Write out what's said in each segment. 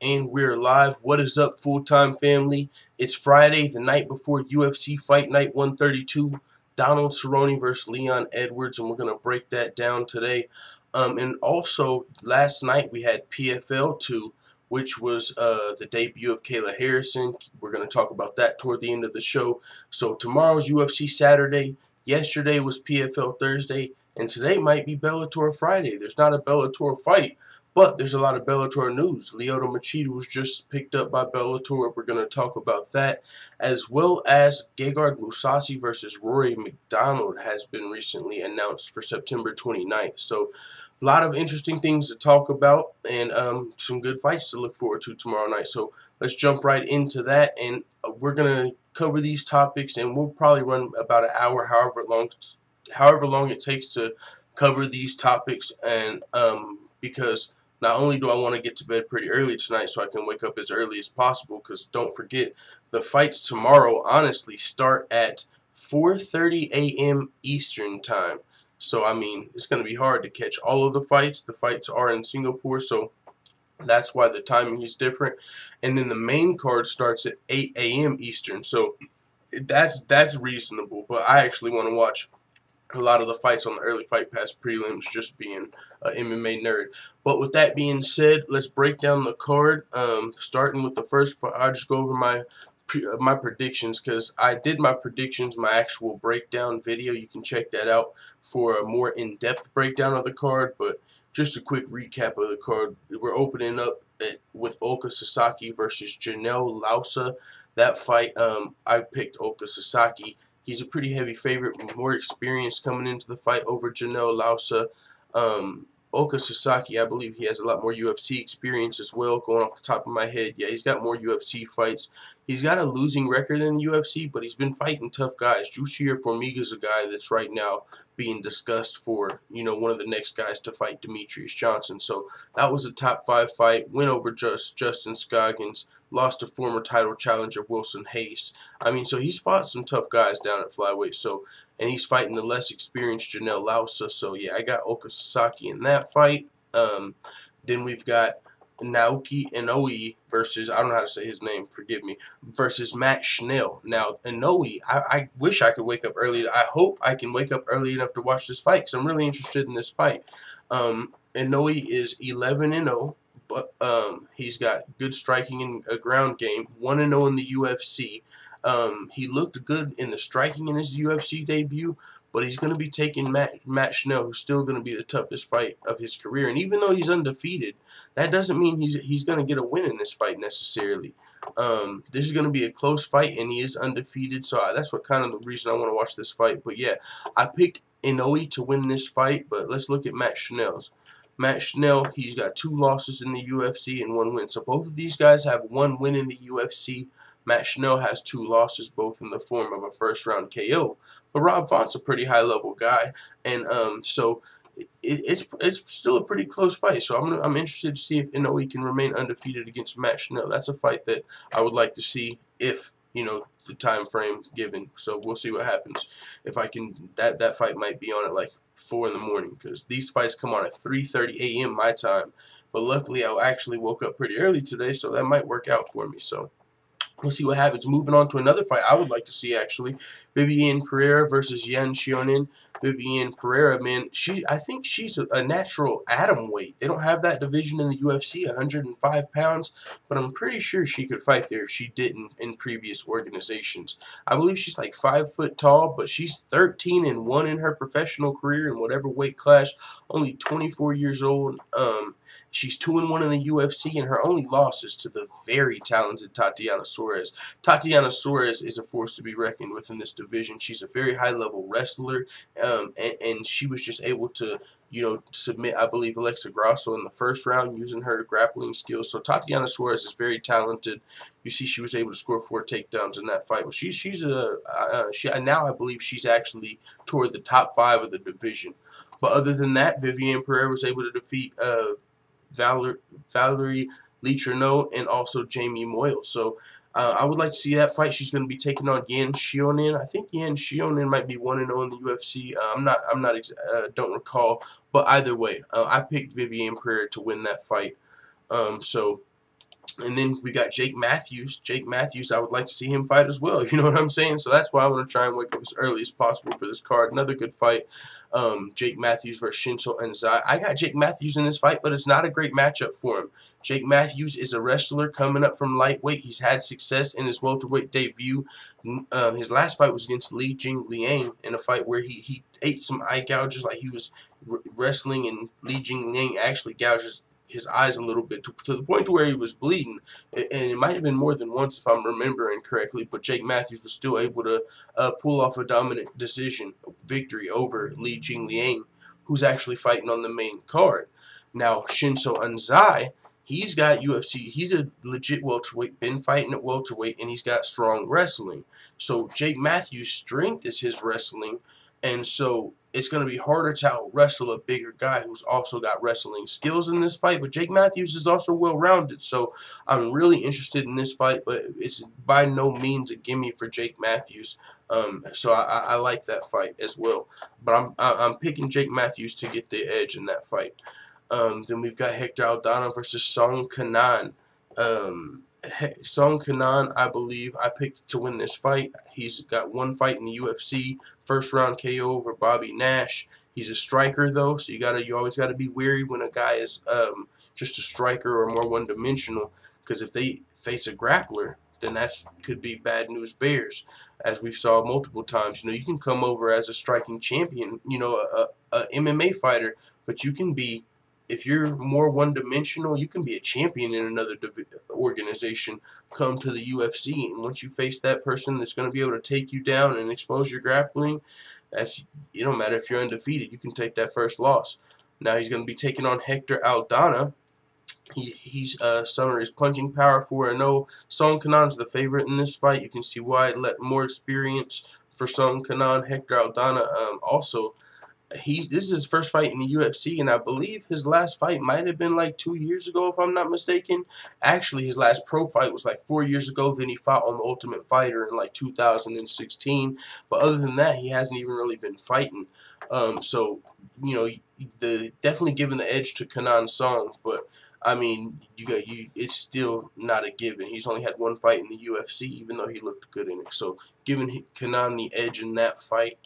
And we're live. What is up, full-time family? It's Friday, the night before UFC Fight Night 132. Donald Cerrone versus Leon Edwards, and we're going to break that down today. And also, last night we had PFL 2, which was the debut of Kayla Harrison. We're going to talk about that toward the end of the show. So tomorrow's UFC Saturday. Yesterday was PFL Thursday. And today might be Bellator Friday. There's not a Bellator fight, but there's a lot of Bellator news. Lyoto Machida was just picked up by Bellator. We're going to talk about that, as well as Gegard Mousasi versus Rory Macdonald has been recently announced for September 29th. So a lot of interesting things to talk about, and some good fights to look forward to tomorrow night. So let's jump right into that, and we're going to cover these topics, and we'll probably run about an hour, however long it takes to cover these topics. And because not only do I want to get to bed pretty early tonight so I can wake up as early as possible, because don't forget, the fights tomorrow honestly start at 4:30 a.m. Eastern time. So, I mean, it's going to be hard to catch all of the fights. The fights are in Singapore, so that's why the timing is different. And then the main card starts at 8 a.m. Eastern, so that's reasonable. But I actually want to watch a lot of the fights on the early fight pass prelims, just being an MMA nerd. But with that being said, let's break down the card. Starting with the first fight, I'll just go over my predictions, because I did my predictions, my actual breakdown video. You can check that out for a more in-depth breakdown of the card. But just a quick recap of the card. We're opening up with Oka Sasaki versus Janelle Lausa. That fight, I picked Oka Sasaki. He's a pretty heavy favorite, more experienced coming into the fight over Janelle Lausa. Oka Sasaki, I believe he has a lot more UFC experience as well, going off the top of my head. Yeah, he's got more UFC fights. He's got a losing record in the UFC, but he's been fighting tough guys. Jussier Formiga's a guy that's right now being discussed for, one of the next guys to fight Demetrius Johnson. So that was a top 5 fight. Went over Justin Scoggins. Lost to former title challenger Wilson Hayes. I mean, so he's fought some tough guys down at flyweight. So, and he's fighting the less experienced Janelle Lausa. So yeah, I got Oka Sasaki in that fight. Then we've got Naoki Inoue versus, I don't know how to say his name, forgive me, versus Matt Schnell. Now, Inoue, I wish I could wake up early. I hope I can wake up early enough to watch this fight, because I'm really interested in this fight. Inoue is 11-0. But he's got good striking and a ground game. 1-0 in the UFC. He looked good in the striking in his UFC debut, but he's going to be taking Matt Schnell, who's still going to be the toughest fight of his career. And even though he's undefeated, that doesn't mean he's going to get a win in this fight necessarily. This is going to be a close fight, and he is undefeated, so that's what kind of the reason I want to watch this fight. But yeah, I picked Inoue to win this fight, but let's look at Matt Schnell's. Matt Schnell, he's got 2 losses in the UFC and 1 win. So both of these guys have 1 win in the UFC. Matt Schnell has 2 losses, both in the form of a first-round KO. But Rob Font's a pretty high-level guy, and so it's still a pretty close fight. So I'm interested to see if Inoue can remain undefeated against Matt Schnell. That's a fight that I would like to see if the time frame given. So we'll see what happens. If I can, that fight might be on at like 4 in the morning, because these fights come on at 3:30 a.m. my time. But luckily, I actually woke up pretty early today, so that might work out for me. So we'll see what happens. Moving on to another fight I would like to see, actually. Viviane Pereira versus Yan Xiaonan. Viviane Pereira, man, I think she's a natural atom weight. They don't have that division in the UFC, 105 pounds, but I'm pretty sure she could fight there if she didn't in previous organizations. I believe she's like 5 foot tall, but she's 13-1 in her professional career in whatever weight class, only 24 years old. She's 2-1 in the UFC, and her only loss is to the very talented Tatiana Suarez. Tatiana Suarez is a force to be reckoned with in this division. She's a very high-level wrestler, and she was just able to, submit, I believe, Alexa Grasso in the first round using her grappling skills. So Tatiana Suarez is very talented. You see, she was able to score 4 takedowns in that fight. Well, now I believe she's actually toward the top 5 of the division. But other than that, Viviane Pereira was able to defeat Valerie Leitrenault and also Jamie Moyle. So I would like to see that fight. She's going to be taking on Yan Xiaonan. I think Yan Xiaonan might be 1-0 in the UFC. Don't recall. But either way, I picked Viviane Pereira to win that fight. So And then we got Jake Matthews. Jake Matthews, I would like to see him fight as well. You know what I'm saying? So that's why I want to try and wake up as early as possible for this card. Another good fight. Jake Matthews versus Shinso Anzai. I got Jake Matthews in this fight, but it's not a great matchup for him. Jake Matthews is a wrestler coming up from lightweight. He's had success in his welterweight debut. His last fight was against Li Jing Liang in a fight where he ate some eye gouges, like he was wrestling, and Li Jing Liang actually gouges his eyes a little bit to the point to where he was bleeding, and it might have been more than once if I'm remembering correctly, but Jake Matthews was still able to pull off a dominant decision victory over Li Jing Liang, who's actually fighting on the main card. Now Shinso Anzai, he's got UFC, he's a legit welterweight, been fighting at welterweight, and he's got strong wrestling. So Jake Matthews' strength is his wrestling, and so it's going to be harder to out-wrestle a bigger guy who's also got wrestling skills in this fight. But Jake Matthews is also well-rounded, so I'm really interested in this fight, but it's by no means a gimme for Jake Matthews. So I like that fight as well. But I'm picking Jake Matthews to get the edge in that fight. Then we've got Hector Aldana versus Song Kenan. Song Kenan, I believe I picked to win this fight. He's got one fight in the UFC, first round KO over Bobby Nash. He's a striker though, so you always gotta be wary when a guy is just a striker or more one dimensional, because if they face a grappler, then that's could be bad news bears, as we've saw multiple times. You know, you can come over as a striking champion, you know, a MMA fighter, but you can be, if you're more one-dimensional, you can be a champion in another organization, come to the UFC, and once you face that person that's going to be able to take you down and expose your grappling, it don't matter if you're undefeated, you can take that first loss. Now he's going to be taking on Hector Aldana. He's summoned his punching power 4-0. Song Kenan's the favorite in this fight. You can see why. Let more experience for Song Kenan. Hector Aldana also, this is his first fight in the UFC, and I believe his last fight might have been like 2 years ago, if I'm not mistaken. Actually, his last pro fight was like 4 years ago. Then he fought on the Ultimate Fighter in like 2016. But other than that, he hasn't even really been fighting. So you know, definitely giving the edge to Kenan Song, but I mean, it's still not a given. He's only had one fight in the UFC, even though he looked good in it. So giving Kenan the edge in that fight.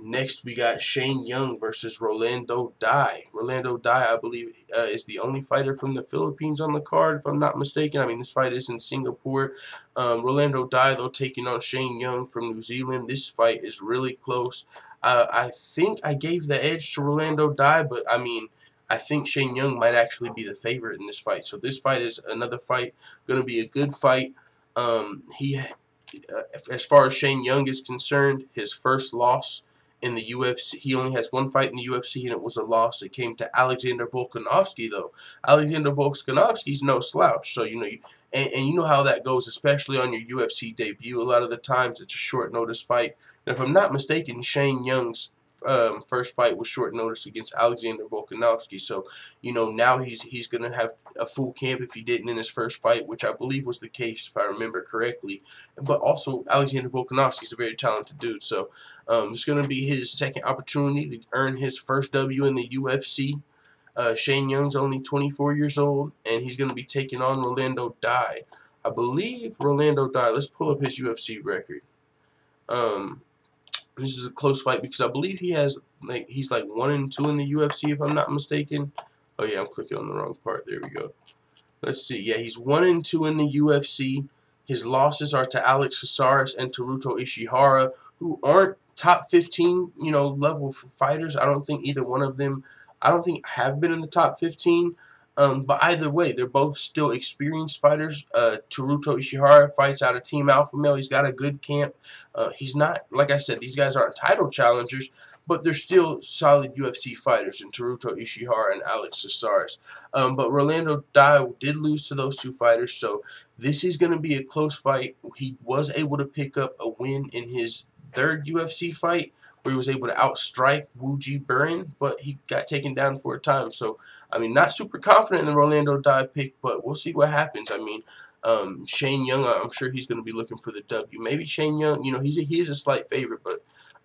Next, we got Shane Young versus Rolando Dai. Rolando Dai, I believe, is the only fighter from the Philippines on the card, if I'm not mistaken. I mean, this fight is in Singapore. Rolando Dai, though, taking on Shane Young from New Zealand. This fight is really close. I think I gave the edge to Rolando Dai, but, I mean, I think Shane Young might actually be the favorite in this fight. So this fight is another fight, going to be a good fight. As far as Shane Young is concerned, his first loss in the UFC, he only has one fight in the UFC, and it was a loss. It came to Alexander Volkanovski, though. Alexander Volkanovski's no slouch, so you know, and you know how that goes, especially on your UFC debut. A lot of the times, it's a short notice fight. And if I'm not mistaken, Shane Young's first fight was short notice against Alexander Volkanovski. So, you know, now he's going to have a full camp if he didn't in his first fight, which I believe was the case if I remember correctly. But also, Alexander Volkanovski is a very talented dude. So, it's going to be his second opportunity to earn his first W in the UFC. Shane Young's only 24 years old, and he's going to be taking on Rolando Dai. I believe Rolando Dai, let's pull up his UFC record. This is a close fight because I believe he's like 1-2 in the UFC, if I'm not mistaken. Oh yeah, I'm clicking on the wrong part. There we go. Let's see. Yeah, he's 1-2 in the UFC. His losses are to Alex Caceres and Teruto Ishihara, who aren't top 15, you know, level fighters. I don't think either one of them, have been in the top 15. But either way, they're both still experienced fighters. Teruto Ishihara fights out of Team Alpha Male. He's got a good camp. He's not, like I said, these guys aren't title challengers, but they're still solid UFC fighters in Teruto Ishihara and Alex Caceres. But Rolando Dai did lose to those two fighters, so this is going to be a close fight. He was able to pick up a win in his third UFC fight, where he was able to outstrike Wuji Burin, but he got taken down for a time. So, I mean, not super confident in the Rolando Dai pick, but we'll see what happens. I mean, Shane Young, I'm sure he's going to be looking for the W. Maybe Shane Young, you know, he is a slight favorite, but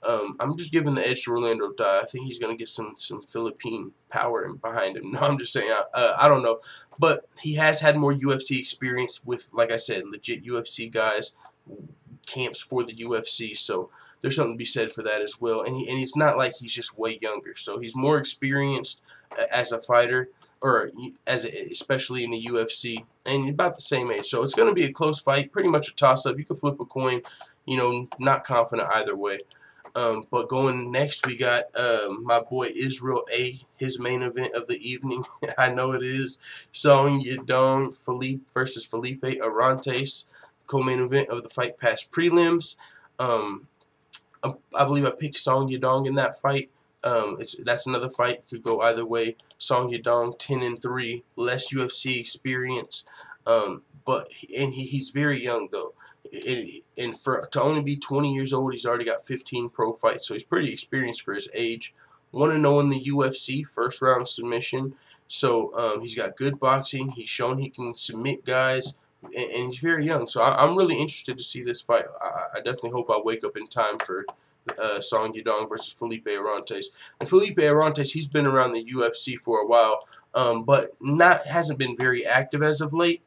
I'm just giving the edge to Orlando Dye. I think he's going to get some Philippine power behind him. No, I'm just saying, I don't know. But he has had more UFC experience with, like I said, legit UFC guys, camps for the UFC. So there's something to be said for that as well. And it's not like he's just way younger. So he's more experienced as a fighter, or especially in the UFC, and about the same age. So it's going to be a close fight, pretty much a toss-up. You could flip a coin, you know, not confident either way. But going next, we got my boy Israel A. His main event of the evening. I know it is. Song Yadong versus Felipe Arantes. Co-main event of the Fight Pass prelims. I believe I picked Song Yadong in that fight. That's another fight. Could go either way. Song Yadong 10-3, less UFC experience. But he's very young though. And to only be 20 years old, he's already got 15 pro fights, so he's pretty experienced for his age. 1-0 in the UFC, first round submission. So he's got good boxing. He's shown he can submit guys, and he's very young. So I'm really interested to see this fight. I definitely hope I wake up in time for Song Yadong versus Felipe Arantes. And Felipe Arantes, he's been around the UFC for a while, but hasn't been very active as of late.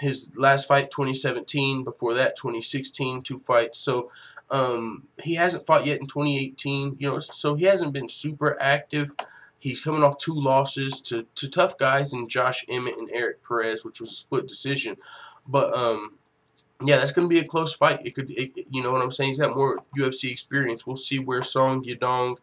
His last fight 2017, before that 2016, 2 fights. So he hasn't fought yet in 2018, you know, so he hasn't been super active. He's coming off 2 losses to tough guys in Josh Emmett and Eric Perez, which was a split decision. But yeah, that's going to be a close fight. You know what I'm saying? He's got more UFC experience. We'll see where Song Yadong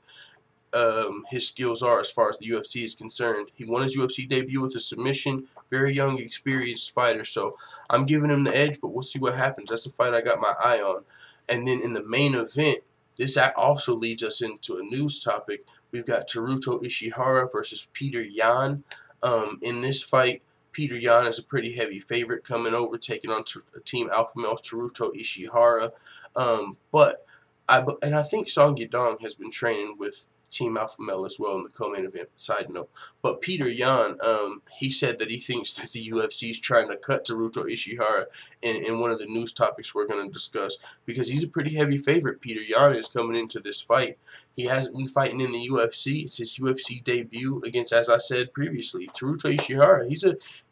his skills are as far as the UFC is concerned. He won his UFC debut with a submission. Very young, experienced fighter. So I'm giving him the edge, but we'll see what happens. That's a fight I got my eye on. And then in the main event, this also leads us into a news topic. We've got Teruto Ishihara versus Peter Yan. In this fight, Peter Yan is a pretty heavy favorite coming over, taking on Team Alpha Male's Teruto Ishihara. I think Song Yadong has been training with Team Alpha Male as well in the co-main event, side note. But Peter Yan, he said that he thinks that the UFC is trying to cut Teruto Ishihara in one of the news topics we're going to discuss, because he's a pretty heavy favorite. Peter Yan is coming into this fight. He hasn't been fighting in the UFC. It's his UFC debut against, as I said previously, Teruto Ishihara.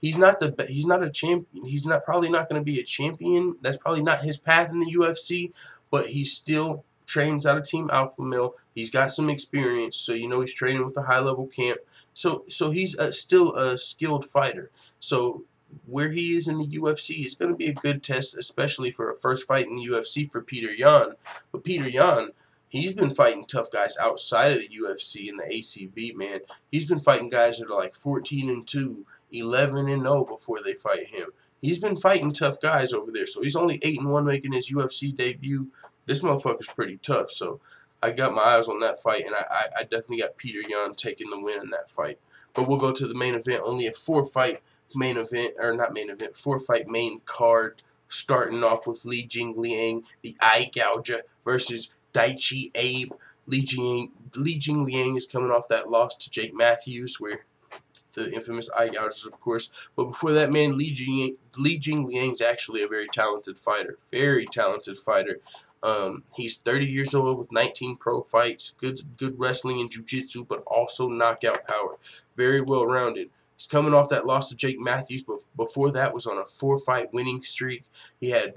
He's not a champion. He's probably not going to be a champion. That's probably not his path in the UFC, but he's still trains out of Team Alpha Male. He's got some experience, so you know he's training with a high-level camp. So he's still a skilled fighter. So where he is in the UFC is going to be a good test, especially for a first fight in the UFC for Peter Yan. But Peter Yan, he's been fighting tough guys outside of the UFC and the ACB, man. He's been fighting guys that are like 14-2, 11-0 before they fight him. He's been fighting tough guys over there. So he's only 8-1 making his UFC debut. This motherfucker's pretty tough, so I got my eyes on that fight, and I definitely got Peter Yan taking the win in that fight. But we'll go to the main event, only a 4-fight main event, or not main event, 4-fight main card, starting off with Li Jingliang, the eye gouger, versus Daichi Abe. Li Jingliang is coming off that loss to Jake Matthews, where the infamous eye gougers, of course. But before that, man, Li Jingliang is actually a very talented fighter. Very talented fighter. He's 30 years old with 19 pro fights, good wrestling and jiu-jitsu, but also knockout power. Very well-rounded. He's coming off that loss to Jake Matthews, but before that was on a 4-fight winning streak. He had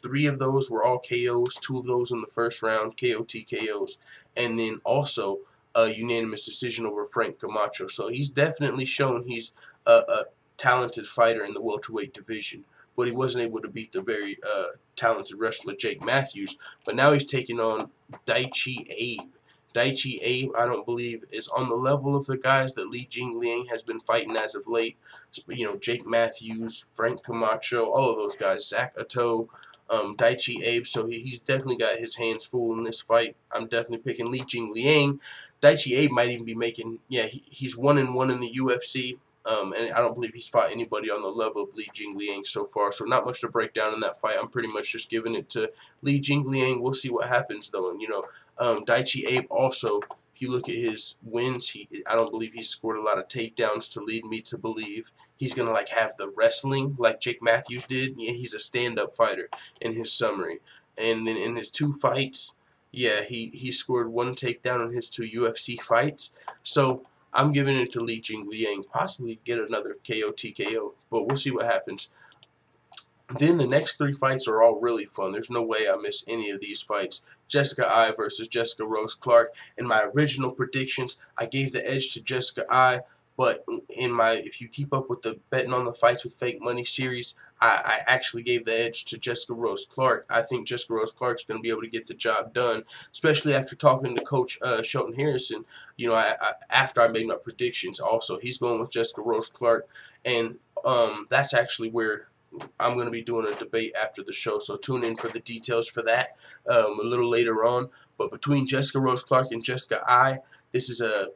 3 of those were all KOs, 2 of those in the first round, KO TKOs, and then also a unanimous decision over Frank Camacho. So he's definitely shown he's a talented fighter in the welterweight division, but he wasn't able to beat the very talented wrestler Jake Matthews. But now he's taking on Daichi Abe. Daichi Abe, I don't believe, is on the level of the guys that Li Jingliang has been fighting as of late. You know, Jake Matthews, Frank Camacho, all of those guys, Zach Atto, Daichi Abe. So he's definitely got his hands full in this fight. I'm definitely picking Li Jingliang. Daichi Abe might even be making, yeah, he's 1-1 in the UFC. And I don't believe he's fought anybody on the level of Li Jingliang so far. So not much to break down in that fight. I'm pretty much just giving it to Li Jingliang. We'll see what happens, though. And, you know, Daichi Abe also, if you look at his wins, I don't believe he's scored a lot of takedowns to lead me to believe he's going to, like, have the wrestling like Jake Matthews did. Yeah, he's a stand-up fighter in his summary. And then in his 2 fights, Yeah, he scored one takedown in his 2 UFC fights. So I'm giving it to Li Jingliang. Possibly get another KO TKO, but we'll see what happens. Then the next 3 fights are all really fun. There's no way I miss any of these fights. Jessica Eye versus Jessica Rose Clark. In my original predictions, I gave the edge to Jessica Eye, but if you keep up with the betting on the fights with fake money series, I actually gave the edge to Jessica Rose Clark. I think Jessica Rose Clark's going to be able to get the job done, especially after talking to Coach Shelton Harrison. After I made my predictions, also he's going with Jessica Rose Clark, and that's actually where I'm going to be doing a debate after the show, so tune in for the details for that a little later on. But between Jessica Rose Clark and Jessica Eye, this is a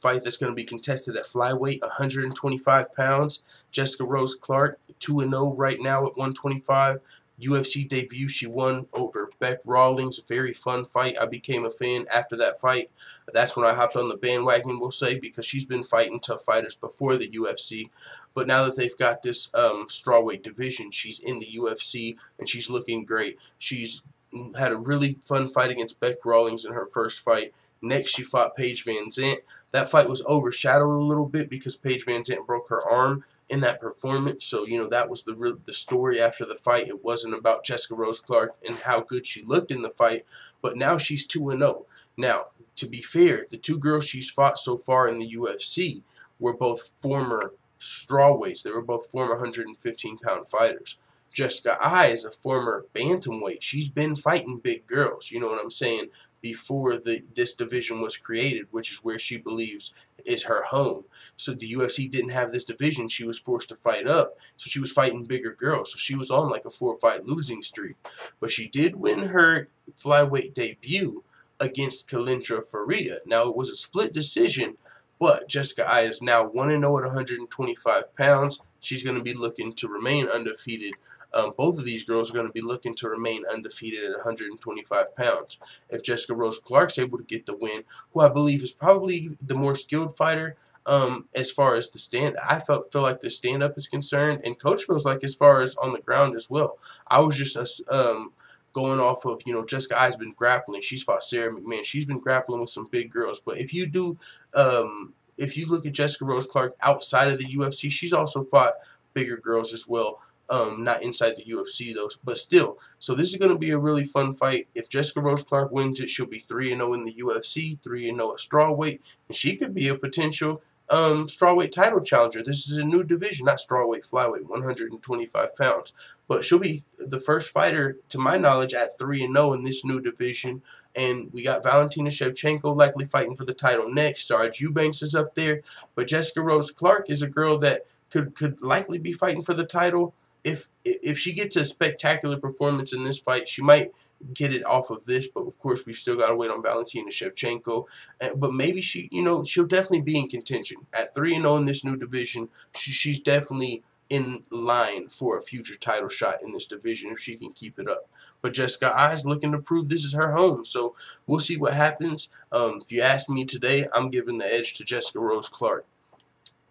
fight that's going to be contested at flyweight, 125 pounds. Jessica Rose Clark, 2-0 right now at 125. UFC debut, she won over Beck Rawlings. Very fun fight. I became a fan after that fight. That's when I hopped on the bandwagon, we'll say, because she's been fighting tough fighters before the UFC. But now that they've got this strawweight division, she's in the UFC, and she's looking great. She's had a really fun fight against Beck Rawlings in her first fight. Next, she fought Paige Van Zandt. That fight was overshadowed a little bit because Paige Van Zandt broke her arm in that performance. So, that was the story after the fight. It wasn't about Jessica Rose Clark and how good she looked in the fight, but now she's 2-0. Now, to be fair, the 2 girls she's fought so far in the UFC were both former strawweights. They were both former 115-pound fighters. Jessica Eye is a former bantamweight. She's been fighting big girls, you know what I'm saying, before this division was created, which is where she believes is her home. So the UFC didn't have this division. She was forced to fight up. So she was fighting bigger girls. So she was on like a 4-fight losing streak. But she did win her flyweight debut against Kalindra Faria. Now, it was a split decision, but Jessica Eye is now 1-0 at 125 pounds. She's going to be looking to remain undefeated. Both of these girls are going to be looking to remain undefeated at 125 pounds. If Jessica Rose Clark's able to get the win, who I believe is probably the more skilled fighter as far as the I feel like the stand-up is concerned, and Coach feels like as far as on the ground as well. I was just going off of, Jessica Eye's been grappling. She's fought Sarah McMahon. She's been grappling with some big girls. But if you look at Jessica Rose Clark outside of the UFC, she's also fought bigger girls as well. Not inside the UFC though, but still. So this is going to be a really fun fight. If Jessica Rose Clark wins it, she'll be 3-0 in the UFC, 3-0 at strawweight, and she could be a potential strawweight title challenger. This is a new division, not strawweight, flyweight, 125 pounds. But she'll be the first fighter, to my knowledge, at 3-0 in this new division. And we got Valentina Shevchenko likely fighting for the title next. Sarge Eubanks is up there. But Jessica Rose Clark is a girl that could likely be fighting for the title. If she gets a spectacular performance in this fight, she might get it off of this, but of course we still got to wait on Valentina Shevchenko. But maybe she'll definitely be in contention at 3-0 in this new division. She's definitely in line for a future title shot in this division if she can keep it up. But Jessica Eye's looking to prove this is her home, so we'll see what happens. If you ask me today, I'm giving the edge to Jessica Rose Clark.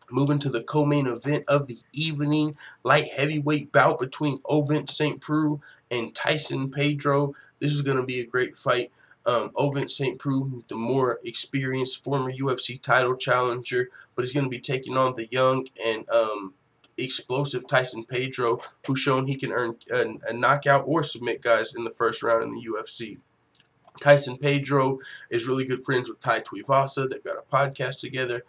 Moving to the co-main event of the evening, light heavyweight bout between Ovince St. Preux and Tyson Pedro. This is going to be a great fight. Ovince St. Preux, the more experienced former UFC title challenger, but he's going to be taking on the young and explosive Tyson Pedro, who's shown he can earn a knockout or submit guys in the first round in the UFC. Tyson Pedro is really good friends with Tai Tuivasa. They've got a podcast together.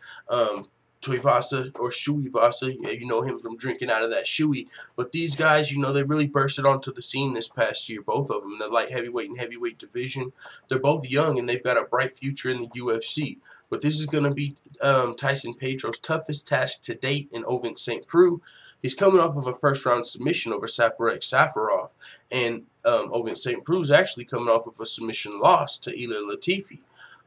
Tuivasa, or Shuivasa, you know him from drinking out of that Shui. But these guys, they really bursted onto the scene this past year, both of them, in the light heavyweight and heavyweight division. They're both young, and they've got a bright future in the UFC. But this is going to be Tyson Pedro's toughest task to date in Ovince St. Preux. He's coming off of a first-round submission over Saparek Safarov, and Ovince St. Preux is actually coming off of a submission loss to Ilir Latifi.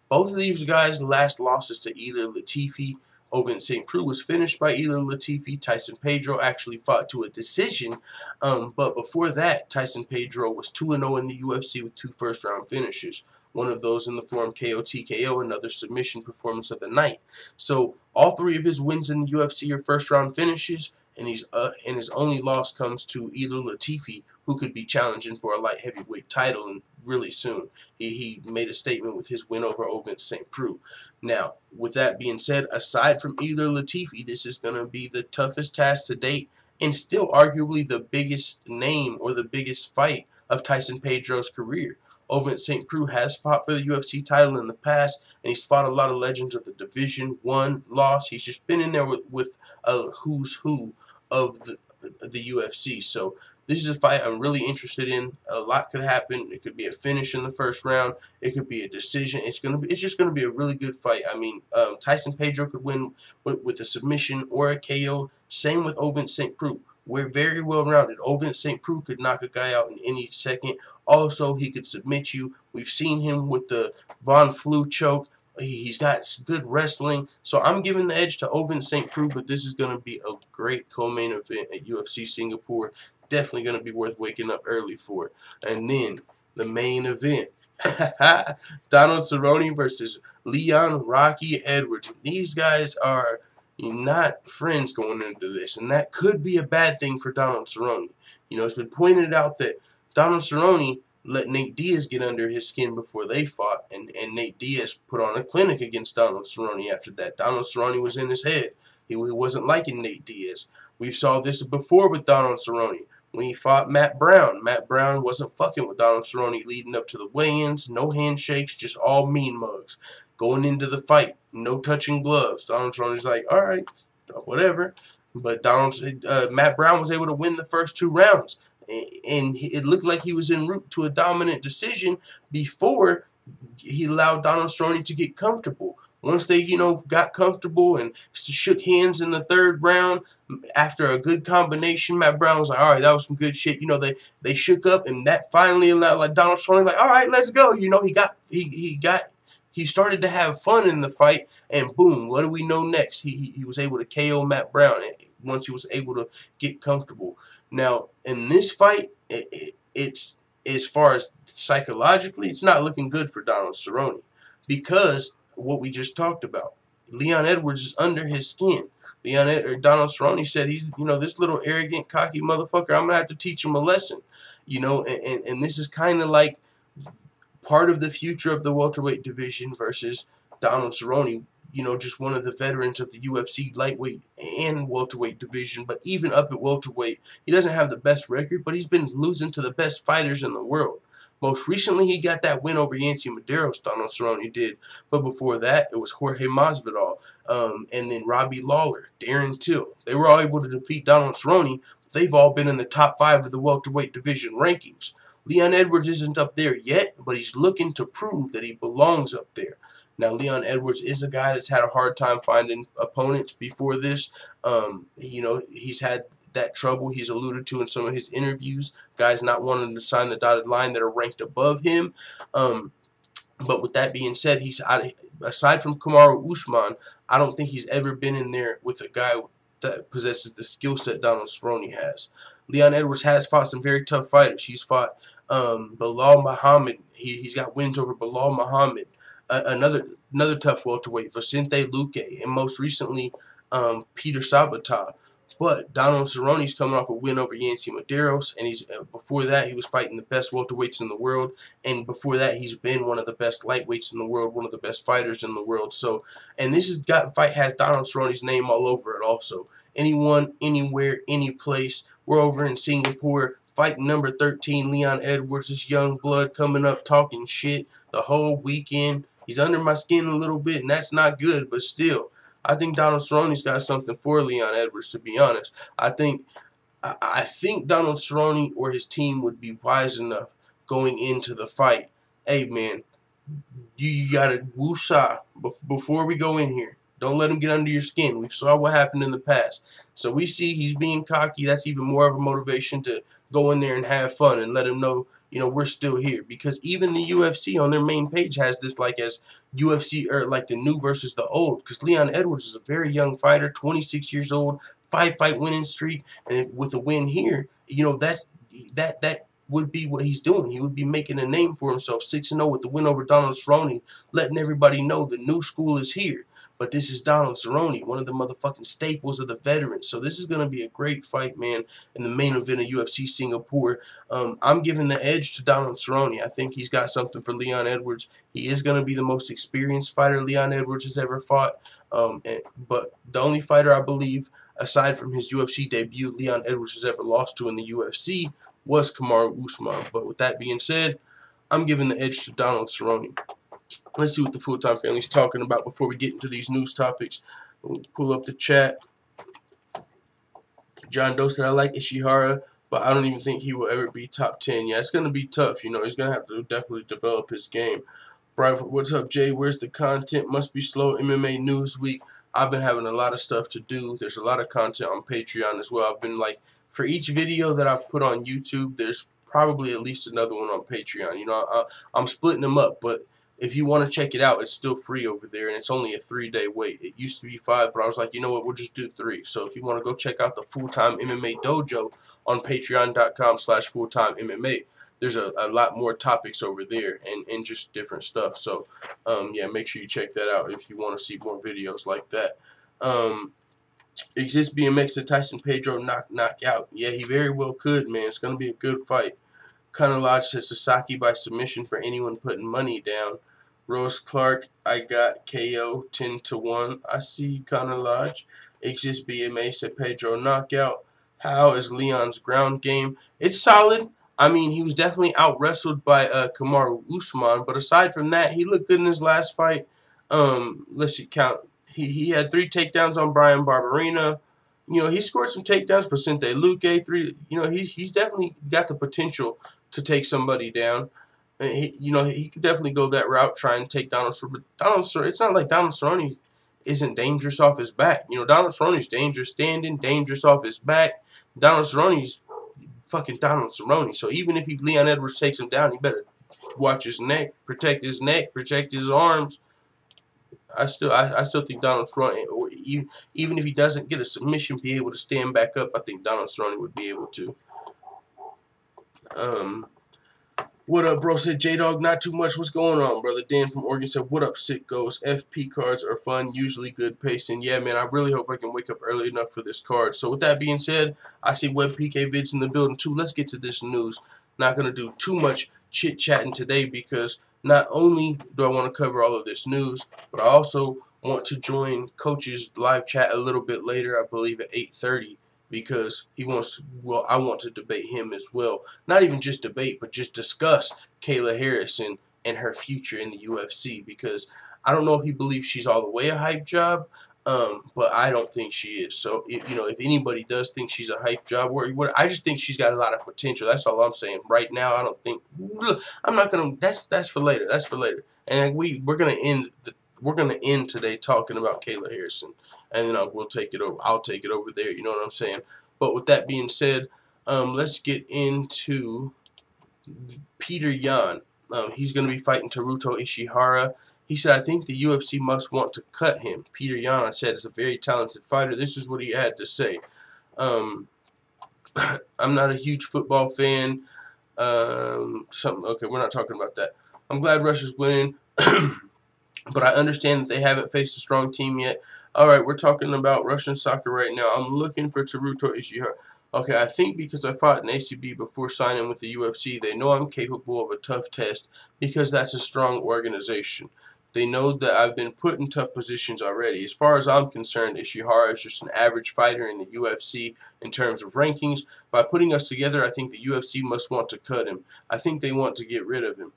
Both of these guys' last losses to Ilir Latifi, Ovince St. Preux was finished by Ilir Latifi. Tyson Pedro actually fought to a decision. But before that, Tyson Pedro was 2-0 in the UFC with 2 first-round finishes. One of those in the form KO TKO, another submission performance of the night. So all 3 of his wins in the UFC are first-round finishes, and his only loss comes to Ilir Latifi, who could be challenging for a light heavyweight title and really soon. He made a statement with his win over Ovince St. Preux. Now, with that being said, aside from Ilir Latifi, this is going to be the toughest task to date and still arguably the biggest name or the biggest fight of Tyson Pedro's career. Ovince St. Preux has fought for the UFC title in the past, and he's fought a lot of legends of the division, won, lost. He's just been in there with a who's who of the UFC. So this is a fight I'm really interested in. A lot could happen. It could be a finish in the first round. It could be a decision. It's just gonna be a really good fight. I mean, Tyson Pedro could win with a submission or a KO. Same with Ovince St. Preux. We're very well rounded. Ovince St. Preux could knock a guy out in any second. Also, he could submit you. We've seen him with the Von Flue choke. He's got good wrestling. So I'm giving the edge to Ovince St. Preux, but this is going to be a great co-main event at UFC Singapore. Definitely going to be worth waking up early for. And then the main event. Donald Cerrone versus Leon Rocky Edwards. These guys are not friends going into this, and that could be a bad thing for Donald Cerrone. You know, it's been pointed out that Donald Cerrone let Nate Diaz get under his skin before they fought, and Nate Diaz put on a clinic against Donald Cerrone after that. Donald Cerrone was in his head. He wasn't liking Nate Diaz. We saw this before with Donald Cerrone. When he fought Matt Brown, Matt Brown wasn't fucking with Donald Cerrone leading up to the weigh-ins. No handshakes, just all mean mugs. Going into the fight, no touching gloves. Donald Cerrone's like, all right, whatever. But Matt Brown was able to win the first 2 rounds. And it looked like he was en route to a dominant decision before he allowed Donald Cerrone to get comfortable. Once they, got comfortable and shook hands in the 3rd round, after a good combination, Matt Brown was like, all right, that was some good shit. They shook up, and that finally allowed like Donald Cerrone, like, all right, let's go. He started to have fun in the fight, and boom, what do we know next? He was able to KO Matt Brown once he was able to get comfortable. Now, in this fight, it's as far as psychologically, it's not looking good for Donald Cerrone because what we just talked about. Leon Edwards is under his skin. Donald Cerrone said he's, this little arrogant, cocky motherfucker, I'm going to have to teach him a lesson. And this is kind of like part of the future of the welterweight division versus Donald Cerrone, just one of the veterans of the UFC lightweight and welterweight division. But even up at welterweight, he doesn't have the best record, but he's been losing to the best fighters in the world. Most recently, he got that win over Yancy Medeiros, Donald Cerrone did. But before that, it was Jorge Masvidal, and then Robbie Lawler, Darren Till. They were all able to defeat Donald Cerrone. They've all been in the top 5 of the welterweight division rankings. Leon Edwards isn't up there yet, but he's looking to prove that he belongs up there. Now, Leon Edwards is a guy that's had a hard time finding opponents before this. He's had that trouble he's alluded to in some of his interviews. Guys not wanting to sign the dotted line that are ranked above him. But with that being said, aside from Kamaru Usman, I don't think he's ever been in there with a guy that possesses the skill set Donald Cerrone has. Leon Edwards has fought some very tough fighters. He's fought Bilal Muhammad. He's got wins over Bilal Muhammad. Another tough welterweight, Vicente Luque, and most recently Peter Sabata. But Donald Cerrone's coming off a win over Yancy Medeiros, and before that he was fighting the best welterweights in the world, and before that he's been one of the best lightweights in the world, one of the best fighters in the world. So, and this fight has Donald Cerrone's name all over it. Also, anyone, anywhere, any place. We're over in Singapore. Fight number 13, Leon Edwards, this young blood coming up talking shit the whole weekend. He's under my skin a little bit, and that's not good, but still, I think Donald Cerrone's got something for Leon Edwards, to be honest. I think Donald Cerrone or his team would be wise enough going into the fight. Hey, man, you got to woosah before we go in here. Don't let him get under your skin. We saw what happened in the past. So we see he's being cocky. That's even more of a motivation to go in there and have fun and let him know, we're still here. Because even the UFC on their main page has this like as UFC or like the new versus the old. Because Leon Edwards is a very young fighter, 26 years old, 5-fight winning streak, and with a win here, that would be what he's doing. He would be making a name for himself, 6-0 with the win over Donald Cerrone, letting everybody know the new school is here. but this is Donald Cerrone, one of the motherfucking staples of the veterans. So this is going to be a great fight, man, in the main event of UFC Singapore. I'm giving the edge to Donald Cerrone. I think he's got something for Leon Edwards. He is going to be the most experienced fighter Leon Edwards has ever fought. But the only fighter I believe, aside from his UFC debut, Leon Edwards has ever lost to in the UFC was Kamaru Usman. But with that being said, I'm giving the edge to Donald Cerrone. Let's see what the full-time family's talking about before we get into these news topics. We'll pull up the chat. John Doe said, I like Ishihara, but I don't even think he will ever be top 10. Yeah, it's going to be tough. You know, he's going to have to definitely develop his game. Brian, what's up, Jay? Where's the content? Must be slow. MMA News Week. I've been having a lot of stuff to do. There's a lot of content on Patreon as well. I've been like, for each video that I've put on YouTube, there's probably at least another one on Patreon. You know, I'm splitting them up, but if you want to check it out, it's still free over there, and it's only a 3-day wait. It used to be 5, but I was like, you know what, we'll just do 3. So if you want to go check out the Full-Time MMA Dojo on patreon.com/fulltimemma, there's a lot more topics over there and just different stuff. So, yeah, make sure you check that out if you want to see more videos like that. Exists BMX to Tyson Pedro knockout. Yeah, he very well could, man. It's going to be a good fight. Connor Lodge says Sasaki by submission for anyone putting money down. Rose Clark, I got KO 10-1. I see you, Connor Lodge. Exists BMA said Pedro knockout. How is Leon's ground game? It's solid. I mean, he was definitely out-wrestled by Kamaru Usman, but aside from that, he looked good in his last fight. Let's see, count. He had 3 takedowns on Brian Barberena. You know, he scored some takedowns for Sinte Luque. 3. You know, he's definitely got the potential to take somebody down. And he could definitely go that route, try and take Donald Cerrone. But it's not like Donald Cerrone isn't dangerous off his back. You know, Donald Cerrone's dangerous standing, dangerous off his back. Donald Cerrone's fucking Donald Cerrone. So even if Leon Edwards takes him down, he better watch his neck, protect his arms. I still think Donald Cerrone, or even if he doesn't get a submission, be able to stand back up. I think Donald Cerrone would be able to. What up, bro? Said J-Dog, not too much. What's going on, brother? Dan from Oregon said, what up, sickos? FP cards are fun, usually good pacing. Yeah, man, I really hope I can wake up early enough for this card. So with that being said, I see Web PK Vids in the building too. Let's get to this news. Not going to do too much chit-chatting today because not only do I want to cover all of this news, but I also want to join Coach's live chat a little bit later, I believe at 8:30. Because he wants, well, I want to debate him as well. Not even just debate, but just discuss Kayla Harrison and her future in the UFC. Because I don't know if he believes she's all the way a hype job, but I don't think she is. So, if anybody does think she's a hype job, I just think she's got a lot of potential. That's all I'm saying. Right now, I don't think. I'm not gonna. That's for later. That's for later. And we're gonna end today talking about Kayla Harrison, and then we'll take it over. I'll take it over there. You know what I'm saying? But with that being said, let's get into Peter Yan. He's going to be fighting Teruto Ishihara. He said, I think the UFC must want to cut him. Peter Yan said is a very talented fighter. This is what he had to say. I'm not a huge football fan. Okay, we're not talking about that. I'm glad Russia's winning. But I understand that they haven't faced a strong team yet. All right, we're talking about Russian soccer right now. I'm looking for Teruto Ishihara. Okay, I think because I fought in ACB before signing with the UFC, they know I'm capable of a tough test because that's a strong organization. They know that I've been put in tough positions already. As far as I'm concerned, Ishihara is just an average fighter in the UFC in terms of rankings. By putting us together, I think the UFC must want to cut him. I think they want to get rid of him.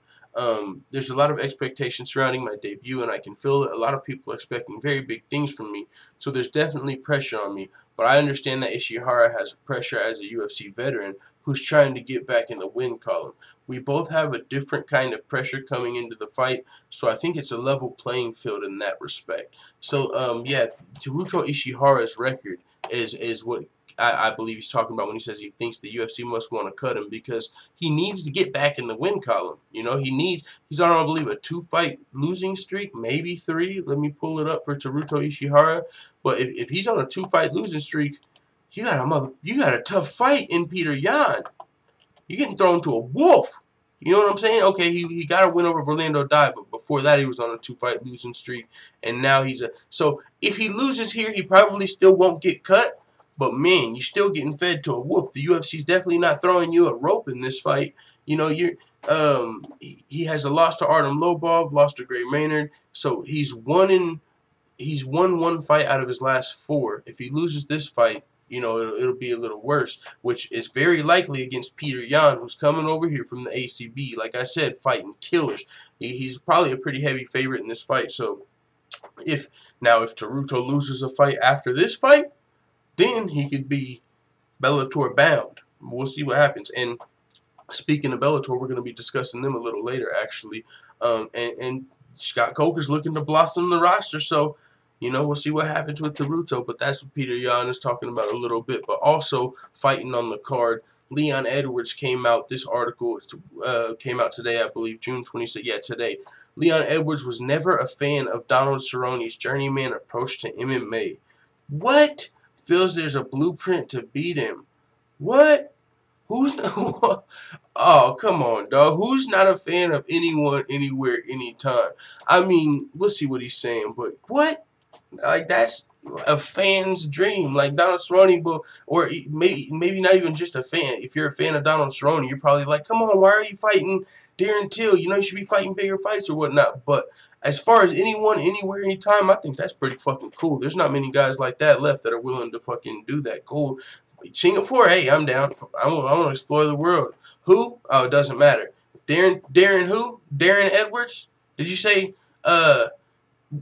There's a lot of expectations surrounding my debut, and I can feel that a lot of people are expecting very big things from me, so there's definitely pressure on me. But I understand that Ishihara has pressure as a UFC veteran who's trying to get back in the win column. We both have a different kind of pressure coming into the fight, so I think it's a level playing field in that respect. So, yeah, Teruto Ishihara's record is what I believe he's talking about when he says he thinks the UFC must want to cut him because he needs to get back in the win column. You know, he's on, I believe, a 2-fight losing streak, maybe 3. Let me pull it up for Teruto Ishihara. But if he's on a 2-fight losing streak, you got a tough fight in Peter Yan. You're getting thrown to a wolf. You know what I'm saying? Okay, he got a win over Orlando Dye, but before that he was on a 2-fight losing streak, and now he's a... So if he loses here, he probably still won't get cut, but man, you're still getting fed to a wolf. The UFC's definitely not throwing you a rope in this fight. You know, he has a loss to Artem Lobov, lost to Gray Maynard, so he's won one fight out of his last 4. If he loses this fight, you know, it'll be a little worse, which is very likely against Peter Yan, who's coming over here from the ACB. Like I said, fighting killers. He's probably a pretty heavy favorite in this fight. So if Teruto loses a fight after this fight, then he could be Bellator bound. We'll see what happens. And speaking of Bellator, we're going to be discussing them a little later, actually. And Scott Coker's looking to blossom the roster, so you know, we'll see what happens with Teruto, but that's what Peter Yan is talking about a little bit. But also, fighting on the card, Leon Edwards came out. This article came out today, I believe, June 26th. Yeah, today. Leon Edwards was never a fan of Donald Cerrone's journeyman approach to MMA. What? Feels there's a blueprint to beat him. What? Who's not? Oh, come on, dog. Who's not a fan of anyone, anywhere, anytime? I mean, we'll see what he's saying, but what? Like, that's a fan's dream. Like, Donald Cerrone, or maybe not even just a fan. If you're a fan of Donald Cerrone, you're probably like, come on, why are you fighting Darren Till? You know, you should be fighting bigger fights or whatnot. But as far as anyone, anywhere, anytime, I think that's pretty fucking cool. There's not many guys like that left that are willing to fucking do that. Cool. Singapore, hey, I'm down. I want to explore the world. Who? Oh, it doesn't matter. Darren who? Darren Edwards? Did you say,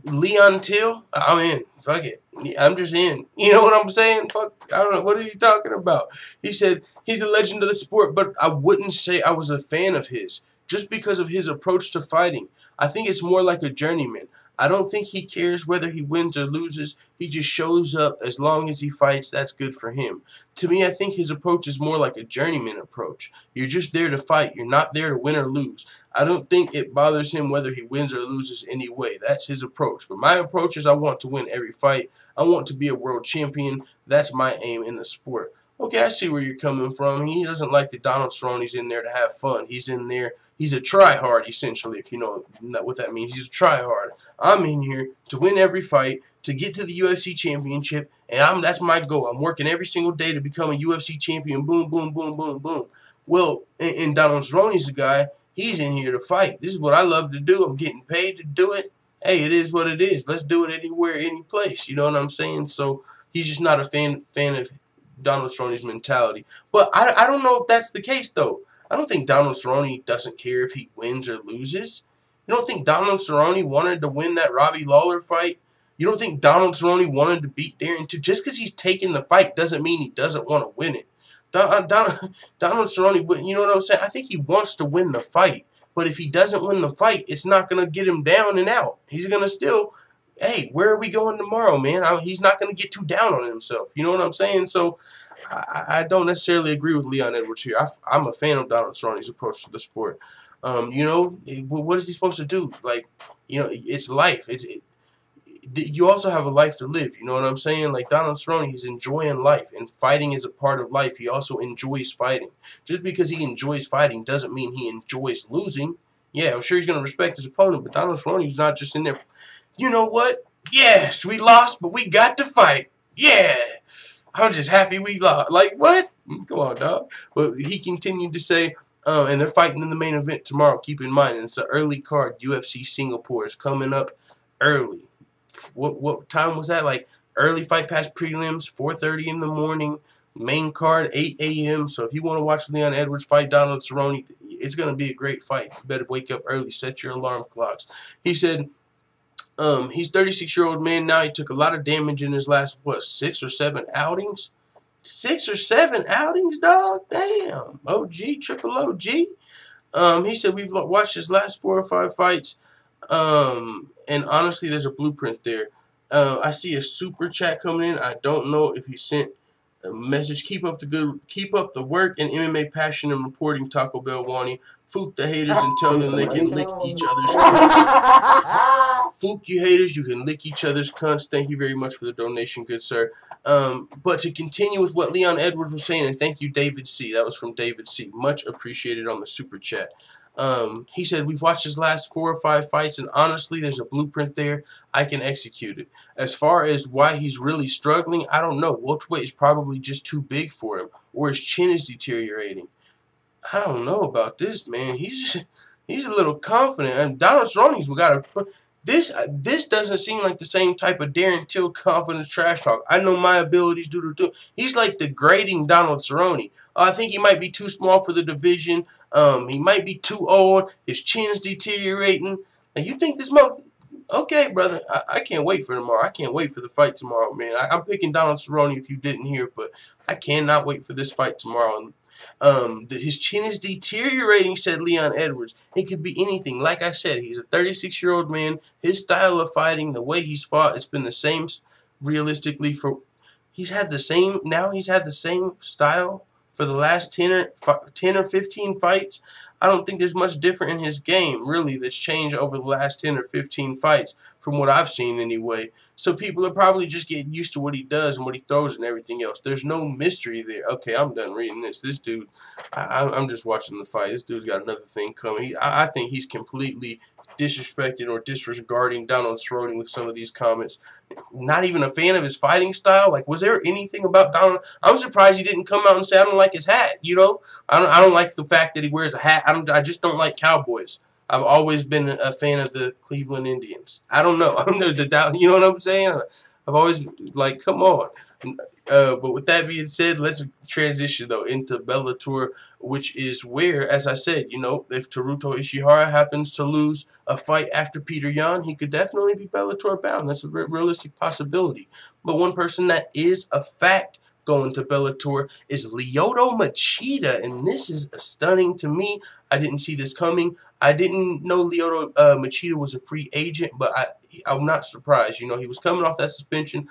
Leon Till? I'm in. Fuck it. I'm just in. You know what I'm saying? Fuck. I don't know. What are you talking about? He said he's a legend of the sport, but I wouldn't say I was a fan of his just because of his approach to fighting. I think it's more like a journeyman. I don't think he cares whether he wins or loses. He just shows up. As long as he fights, that's good for him. To me, I think his approach is more like a journeyman approach. You're just there to fight. You're not there to win or lose. I don't think it bothers him whether he wins or loses anyway. That's his approach. But my approach is I want to win every fight. I want to be a world champion. That's my aim in the sport. Okay, I see where you're coming from. He doesn't like that Donald Cerrone's in there to have fun. He's in there. He's a try-hard, essentially, if you know what that means. He's a try-hard. I'm in here to win every fight, to get to the UFC championship, and that's my goal. I'm working every single day to become a UFC champion. Boom, boom, boom, boom, boom. Well, and Donald Cerrone's the guy. He's in here to fight. This is what I love to do. I'm getting paid to do it. Hey, it is what it is. Let's do it anywhere, any place. You know what I'm saying? So he's just not a fan of Donald Cerrone's mentality. But I don't know if that's the case, though. I don't think Donald Cerrone doesn't care if he wins or loses. You don't think Donald Cerrone wanted to win that Robbie Lawler fight? You don't think Donald Cerrone wanted to beat Darren Till? Just because he's taking the fight doesn't mean he doesn't want to win it. Donald Cerrone, you know what I'm saying? I think he wants to win the fight. But if he doesn't win the fight, it's not going to get him down and out. He's going to still, hey, where are we going tomorrow, man? He's not going to get too down on himself. You know what I'm saying? So I don't necessarily agree with Leon Edwards here. I'm a fan of Donald Cerrone's approach to the sport. You know, what is he supposed to do? Like, you know, it's life. You also have a life to live. You know what I'm saying? Like Donald Cerrone, he's enjoying life, and fighting is a part of life. He also enjoys fighting. Just because he enjoys fighting doesn't mean he enjoys losing. Yeah, I'm sure he's going to respect his opponent, but Donald Cerrone, he's not just in there. You know what? Yes, we lost, but we got to fight. Yeah. I'm just happy we lost. Like, what? Come on, dog. But he continued to say, and they're fighting in the main event tomorrow. Keep in mind, and it's an early card. UFC Singapore is coming up early. What time was that? Like, early fight past prelims, 4:30 in the morning. Main card, 8 a.m. So if you want to watch Leon Edwards fight Donald Cerrone, it's going to be a great fight. You better wake up early. Set your alarm clocks. He said, he's a 36-year-old man now. He took a lot of damage in his last, 6 or 7 outings? 6 or 7 outings, dog? Damn. OG, triple OG. He said, we've watched his last 4 or 5 fights, and honestly, there's a blueprint there. I see a super chat coming in. I don't know if he sent a message. Keep up the work and MMA passion and reporting, Taco Bell Wani. Fook the haters and tell them they can lick each other's cunts. Fook you haters, you can lick each other's cunts. Thank you very much for the donation, good sir. But to continue with what Leon Edwards was saying, and thank you, David C. That was from David C. Much appreciated on the super chat. He said, we've watched his last 4 or 5 fights, and honestly, there's a blueprint there. I can execute it. As far as why he's really struggling, I don't know. Welterweight is probably just too big for him, or his chin is deteriorating. I don't know about this, man. He's a little confident. And Donald Cerrone's got a this doesn't seem like the same type of Darren Till confidence trash talk. I know my abilities do. He's like degrading Donald Cerrone. I think he might be too small for the division. He might be too old. His chin's deteriorating. And you think this okay, brother, I can't wait for tomorrow. I can't wait for the fight tomorrow, man. I'm picking Donald Cerrone if you didn't hear, but I cannot wait for this fight tomorrow. His chin is deteriorating, said Leon Edwards. It could be anything. Like I said, he's a 36-year-old man. His style of fighting, the way he's fought, it's been the same realistically for... He's had the same style for the last 10 or 15 fights. I don't think there's much different in his game, really, that's changed over the last 10 or 15 fights, from what I've seen anyway. So people are probably just getting used to what he does and what he throws and everything else. There's no mystery there. Okay, I'm done reading this. This dude, I'm just watching the fight. This dude's got another thing coming. I think he's completely disrespecting or disregarding Donald Cerrone with some of these comments. Not even a fan of his fighting style. Like, was there anything about Donald? I'm surprised he didn't come out and say, I don't like his hat, you know? I don't like the fact that he wears a hat. I just don't like Cowboys. I've always been a fan of the Cleveland Indians. I don't know. You know what I'm saying? I've always, like, come on. But with that being said, let's transition, though, into Bellator, which is where, as I said, you know, if Teruto Ishihara happens to lose a fight after Peter Yan, he could definitely be Bellator bound. That's a realistic possibility. But one person that is a fact going to Bellator is Lyoto Machida, and this is stunning to me. I didn't see this coming. I didn't know Lyoto Machida was a free agent, but I'm not surprised. You know, he was coming off that suspension,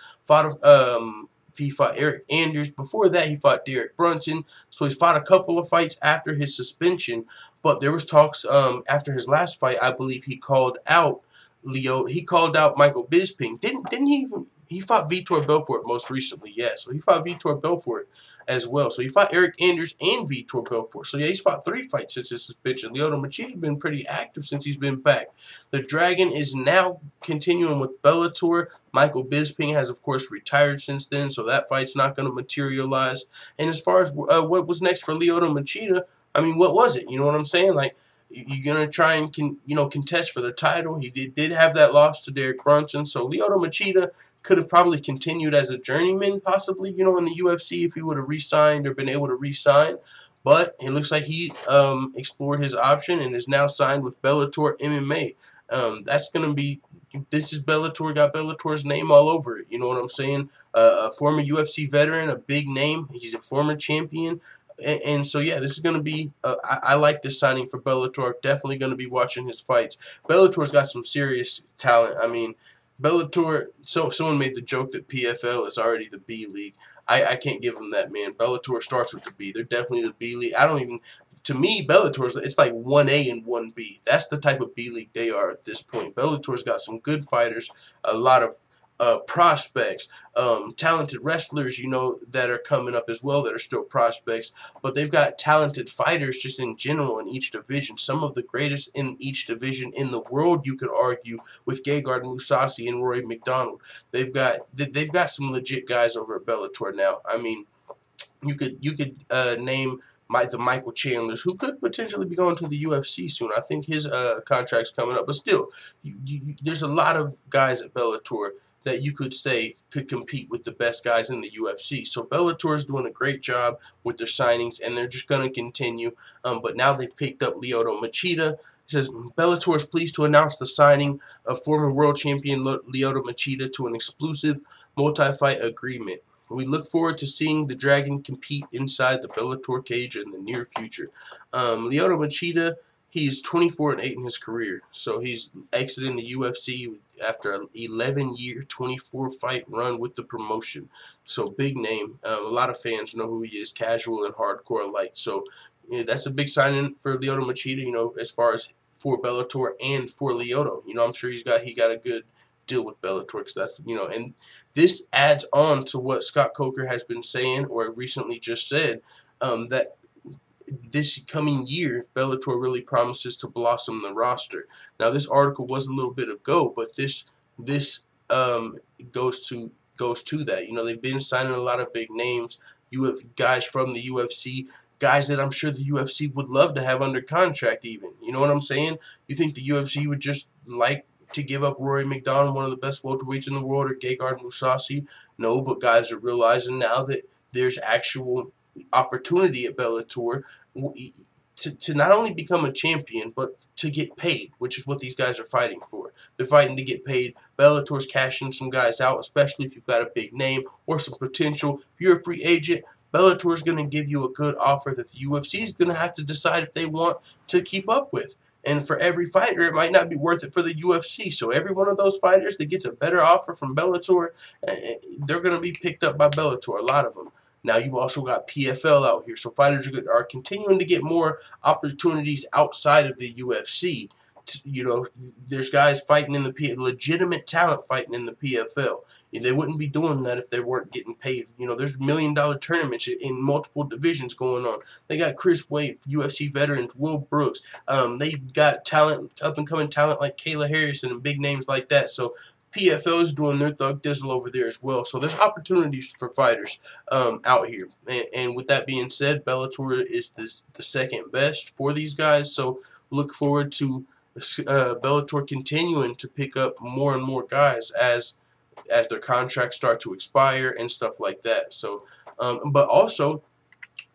he fought Eric Anders. Before that, he fought Derek Brunson. So he's fought a couple of fights after his suspension. But there was talks after his last fight. I believe he called out He called out Michael Bisping. Didn't he even? He fought Vitor Belfort most recently, yeah. So he fought Vitor Belfort as well. So he fought Eric Anders and Vitor Belfort. So yeah, he's fought 3 fights since his suspension. Lyoto Machida's been pretty active since he's been back. The Dragon is now continuing with Bellator. Michael Bisping has, of course, retired since then, so that fight's not going to materialize. And as far as what was next for Lyoto Machida, I mean, what was it? You know what I'm saying? Like, you're going to try and contest for the title. He did have that loss to Derek Brunson. So Lyoto Machida could have probably continued as a journeyman, possibly, you know, in the UFC if he would have re-signed or been able to re-sign. But it looks like he explored his option and is now signed with Bellator MMA. That's going to be... This is Bellator, got Bellator's name all over it. You know what I'm saying? A former UFC veteran, a big name. He's a former champion. And so, yeah, this is going to be, I like this signing for Bellator. Definitely going to be watching his fights. Bellator's got some serious talent. I mean, Bellator, someone made the joke that PFL is already the B League. I can't give them that, man. Bellator starts with the B. They're definitely the B League. To me, Bellator's, it's like 1A and 1B. That's the type of B League they are at this point. Bellator's got some good fighters, a lot of prospects, talented wrestlers, you know, that are coming up as well that are still prospects, but they've got talented fighters just in general in each division. Some of the greatest in each division in the world, you could argue, with Gegard Mousasi and Rory Macdonald. They've got some legit guys over at Bellator now. I mean, you could name the Michael Chandlers, who could potentially be going to the UFC soon. I think his contract's coming up, but still, there's a lot of guys at Bellator that you could say could compete with the best guys in the UFC. So Bellator is doing a great job with their signings, and they're just going to continue. But now they've picked up Lyoto Machida. It says, Bellator is pleased to announce the signing of former world champion Lyoto Machida to an exclusive multi-fight agreement. We look forward to seeing the Dragon compete inside the Bellator cage in the near future. Lyoto Machida, he's 24-8 in his career, so he's exiting the UFC after an 11-year, 24-fight run with the promotion. So big name. A lot of fans know who he is, casual and hardcore alike. So yeah, that's a big signing for Lyoto Machida, you know, as far as for Bellator and for Lyoto. You know, I'm sure he got a good deal with Bellator, because that's, you know, and this adds on to what Scott Coker has been saying or recently just said, that this coming year, Bellator really promises to blossom the roster. Now, this article was a little bit ago, but this goes to that. You know, they've been signing a lot of big names. You have guys from the UFC, guys that I'm sure the UFC would love to have under contract even. You know what I'm saying? You think the UFC would just like to give up Rory Macdonald, one of the best welterweights in the world, or Gegard Mousasi? No, but guys are realizing now that there's actual opportunity at Bellator to not only become a champion, but to get paid, which is what these guys are fighting for. They're fighting to get paid. Bellator's cashing some guys out, especially if you've got a big name or some potential. If you're a free agent, Bellator's going to give you a good offer that the UFC is going to have to decide if they want to keep up with. And for every fighter, it might not be worth it for the UFC. So every one of those fighters that gets a better offer from Bellator, they're going to be picked up by Bellator, a lot of them. Now you've also got PFL out here, so fighters are continuing to get more opportunities outside of the UFC. You know, there's guys fighting in the legitimate talent fighting in the PFL. They wouldn't be doing that if they weren't getting paid. You know, there's $1 million tournaments in multiple divisions going on. They got Chris Wade, UFC veterans, Will Brooks. They got talent, up and coming talent like Kayla Harrison and big names like that. So PFL is doing their thug dizzle over there as well. So there's opportunities for fighters out here. And with that being said, Bellator is the second best for these guys. So look forward to Bellator continuing to pick up more and more guys as their contracts start to expire and stuff like that. So, but also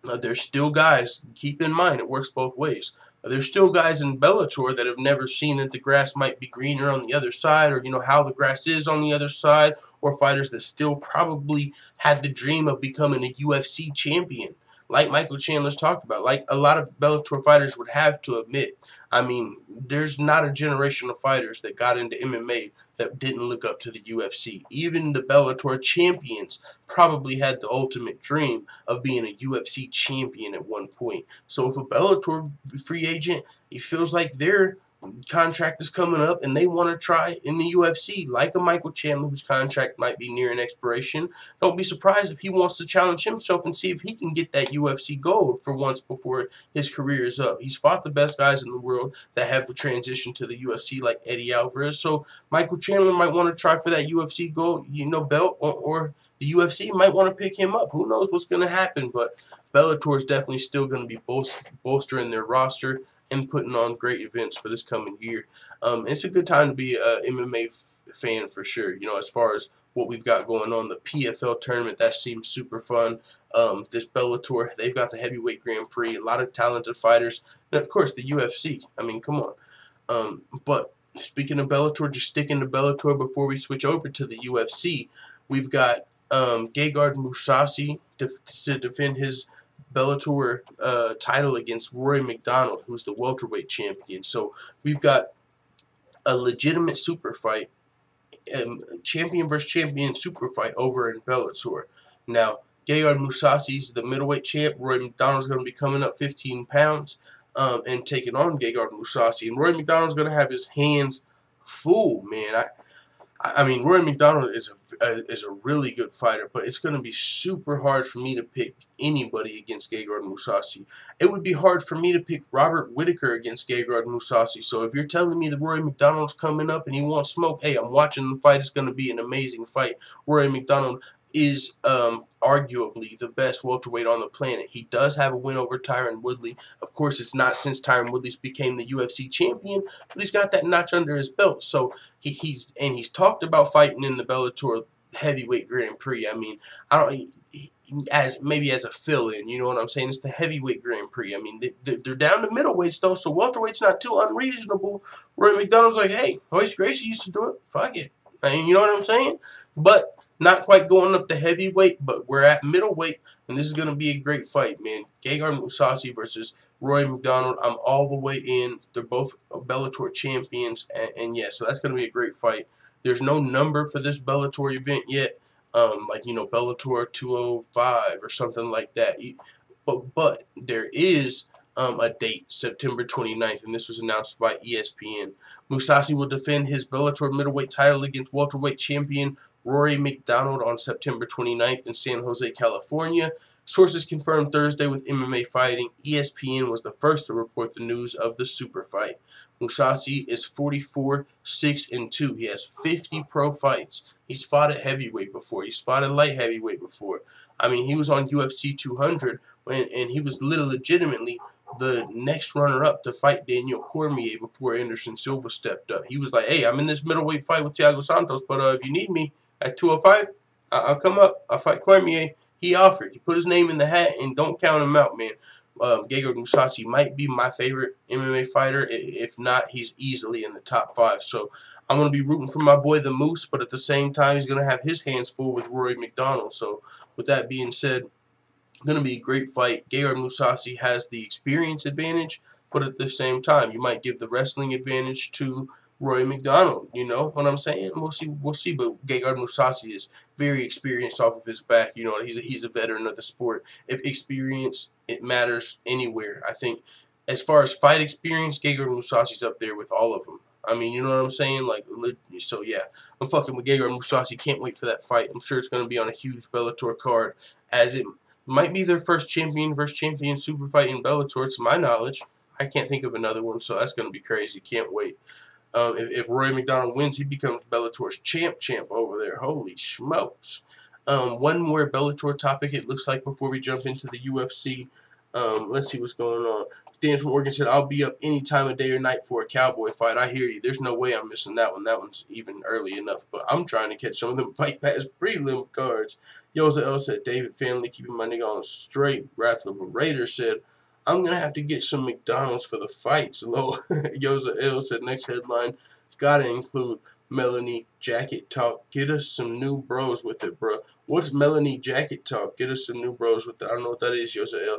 there's still guys, keep in mind, it works both ways. There's still guys in Bellator that have never seen that the grass might be greener on the other side, or, you know, how the grass is on the other side, or fighters that still probably had the dream of becoming a UFC champion, like Michael Chandler's talked about, like a lot of Bellator fighters would have to admit. I mean, there's not a generation of fighters that got into MMA that didn't look up to the UFC. Even the Bellator champions probably had the ultimate dream of being a UFC champion at one point. So if a Bellator free agent, he feels like their contract is coming up and they want to try in the UFC, like a Michael Chandler whose contract might be nearing expiration, don't be surprised if he wants to challenge himself and see if he can get that UFC gold for once before his career is up. He's fought the best guys in the world that have transitioned to the UFC, like Eddie Alvarez. So Michael Chandler might want to try for that UFC gold, you know, belt, or the UFC might want to pick him up. Who knows what's going to happen? But Bellator is definitely still going to be bolstering their roster and putting on great events for this coming year. It's a good time to be an MMA fan for sure. You know, as far as what we've got going on, the PFL tournament, that seems super fun. This Bellator, they've got the heavyweight Grand Prix, a lot of talented fighters, and of course the UFC. I mean, come on. But speaking of Bellator, just sticking to Bellator before we switch over to the UFC, we've got Gegard Mousasi to defend his Bellator title against Rory Macdonald, who's the welterweight champion. So we've got a legitimate super fight, champion versus champion super fight over in Bellator. Now, Gegard Mousasi's the middleweight champ. Rory Macdonald's going to be coming up 15 pounds and taking on Gegard Mousasi. And Rory Macdonald's going to have his hands full, man. I mean, Rory Macdonald is a really good fighter, but it's going to be super hard for me to pick anybody against Gegard Mousasi. It would be hard for me to pick Robert Whittaker against Gegard Mousasi. So if you're telling me that Rory Macdonald's coming up and he wants smoke, hey, I'm watching the fight. It's going to be an amazing fight. Rory Macdonald is arguably the best welterweight on the planet. He does have a win over Tyron Woodley. Of course, it's not since Tyron Woodley's became the UFC champion, but he's got that notch under his belt. So he's talked about fighting in the Bellator heavyweight Grand Prix. I mean, maybe as a fill-in, you know what I'm saying? It's the heavyweight Grand Prix. I mean, they're down to middleweights though, so welterweight's not too unreasonable. Rory Macdonald's like, hey, Royce Gracie used to do it. Fuck it. I mean, you know what I'm saying? But not quite going up to heavyweight, but we're at middleweight, and this is going to be a great fight, man. Gegard Mousasi versus Rory Macdonald. I'm all the way in. They're both Bellator champions, and yeah, so that's going to be a great fight. There's no number for this Bellator event yet, like, you know, Bellator 205 or something like that. But there is a date, September 29th, and this was announced by ESPN. Mousasi will defend his Bellator middleweight title against welterweight champion Rory Macdonald on September 29th in San Jose, California. Sources confirmed Thursday with MMA Fighting. ESPN was the first to report the news of the super fight. Mousasi is 44-6-2. He has 50 pro fights. He's fought at heavyweight before. He's fought at light heavyweight before. I mean, he was on UFC 200, and he was legitimately the next runner-up to fight Daniel Cormier before Anderson Silva stepped up. He was like, hey, I'm in this middleweight fight with Thiago Santos, but if you need me at 205, I'll come up. I'll fight Cormier. He offered. He put his name in the hat, and don't count him out, man. Gegard Mousasi might be my favorite MMA fighter. If not, he's easily in the top 5. So I'm going to be rooting for my boy the Moose, but at the same time, he's going to have his hands full with Rory Macdonald. So with that being said, going to be a great fight. Gegard Mousasi has the experience advantage, but at the same time, you might give the wrestling advantage to Roy Macdonald. You know what I'm saying? We'll see. We'll see. But Gegard Mousasi is very experienced off of his back. You know, he's a veteran of the sport. If experience, it matters anywhere. I think as far as fight experience, Gegard Mousasi's up there with all of them. I mean, you know what I'm saying? Like, so yeah, I'm fucking with Gegard Mousasi. Can't wait for that fight. I'm sure it's going to be on a huge Bellator card, as it might be their first champion versus champion super fight in Bellator, to my knowledge. I can't think of another one, so that's going to be crazy. Can't wait. If Rory Macdonald wins, he becomes Bellator's champ over there. Holy smokes. One more Bellator topic, it looks like, before we jump into the UFC. Let's see what's going on. Dan from Oregon said, I'll be up any time of day or night for a Cowboy fight. I hear you. There's no way I'm missing that one. That one's even early enough. But I'm trying to catch some of them Fight Pass prelim cards. Yoza L said, David family, keeping my nigga on straight. Wrath of a Raider said, I'm going to have to get some McDonald's for the fights. Yoza L said, next headline, gotta include Melanie Jacket Talk. Get us some new bros with it, bro. What's Melanie Jacket Talk? Get us some new bros with it. I don't know what that is, Yoza L.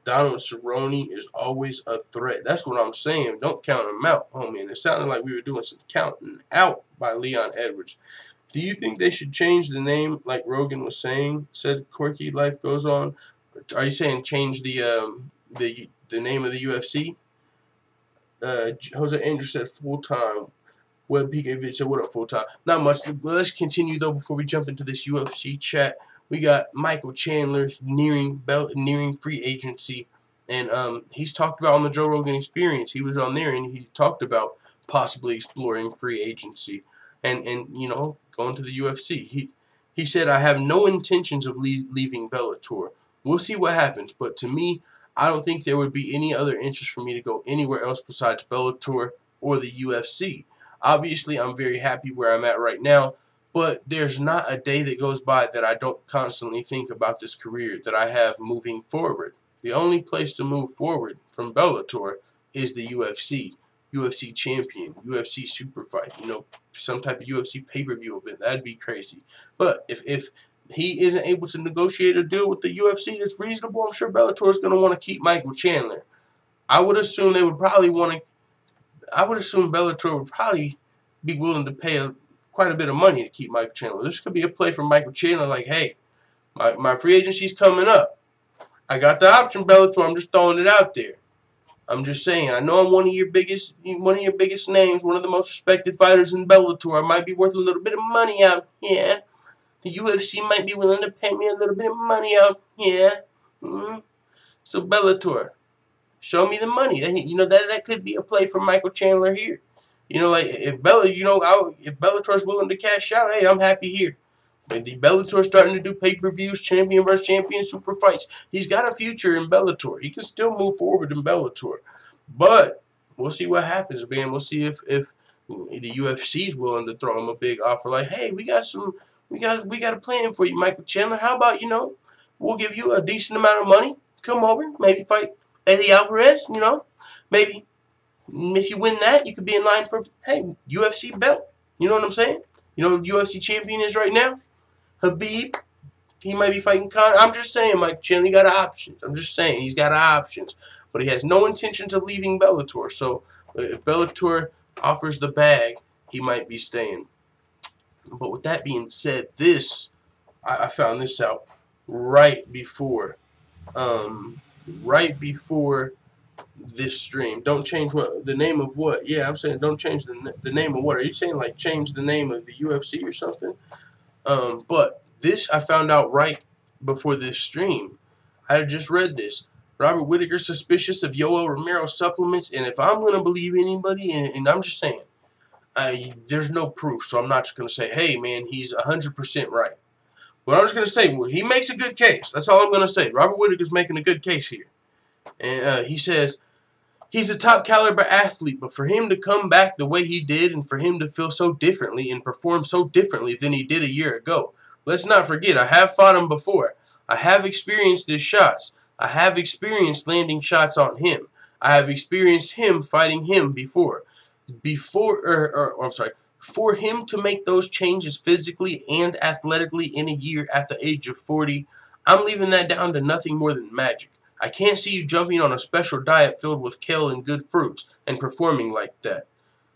Donald Cerrone is always a threat. That's what I'm saying. Don't count him out, homie. And it sounded like we were doing some counting out by Leon Edwards. Do you think they should change the name, like Rogan was saying? Said Corky Life Goes On. Are you saying change the name of the UFC? Jose Andrew said full time. Web PK said, what up, full time? Not much. Let's continue though before we jump into this UFC chat. We got Michael Chandler nearing free agency, and he's talked about on the Joe Rogan Experience. He was on there and he talked about possibly exploring free agency and you know, going to the UFC. He said, I have no intentions of leaving Bellator. We'll see what happens, but to me, I don't think there would be any other interest for me to go anywhere else besides Bellator or the UFC. Obviously, I'm very happy where I'm at right now, but there's not a day that goes by that I don't constantly think about this career that I have moving forward. The only place to move forward from Bellator is the UFC. UFC champion, UFC super fight, you know, some type of UFC pay-per-view event. That'd be crazy. But if he isn't able to negotiate a deal with the UFC that's reasonable, I'm sure Bellator is going to want to keep Michael Chandler. I would assume they would probably want to. I would assume Bellator would probably be willing to pay quite a bit of money to keep Michael Chandler. This could be a play for Michael Chandler, like, hey, my free agency's coming up. I got the option, Bellator. I'm just throwing it out there. I'm just saying. I know I'm one of your biggest names, one of the most respected fighters in Bellator. I might be worth a little bit of money out here. The UFC might be willing to pay me a little bit of money out here. So Bellator, show me the money. You know, that could be a play for Michael Chandler here. You know, like if Bellator's willing to cash out, hey, I'm happy here. If the Bellator's starting to do pay-per-views, champion versus champion, super fights, he's got a future in Bellator. He can still move forward in Bellator. But we'll see what happens, man. We'll see if the UFC's willing to throw him a big offer. Like, hey, we got a plan for you, Michael Chandler. How about, you know, we'll give you a decent amount of money. Come over, maybe fight Eddie Alvarez, you know. Maybe if you win that, you could be in line for, hey, UFC belt. You know what I'm saying? You know who UFC champion is right now? Habib. He might be fighting Conor. I'm just saying, Mike Chandler got options. I'm just saying, he's got options. But he has no intentions of leaving Bellator. So if Bellator offers the bag, he might be staying. But with that being said, I found this out right before this stream. Don't change what the name of what? Yeah, I'm saying don't change the name of what? Are you saying like change the name of the UFC or something? But this I found out right before this stream. I just read this. Robert Whittaker suspicious of Yoel Romero supplements, and if I'm going to believe anybody, and I'm just saying, there's no proof, so I'm not just going to say, hey, man, he's 100% right. But I'm just going to say, well, he makes a good case. That's all I'm going to say. Robert Whittaker's making a good case here. And he says, he's a top caliber athlete, but for him to come back the way he did and for him to feel so differently and perform so differently than he did a year ago, let's not forget, I have fought him before. I have experienced his shots. I have experienced landing shots on him. I have experienced him fighting him before. For him to make those changes physically and athletically in a year at the age of 40, I'm leaving that down to nothing more than magic. I can't see you jumping on a special diet filled with kale and good fruits and performing like that.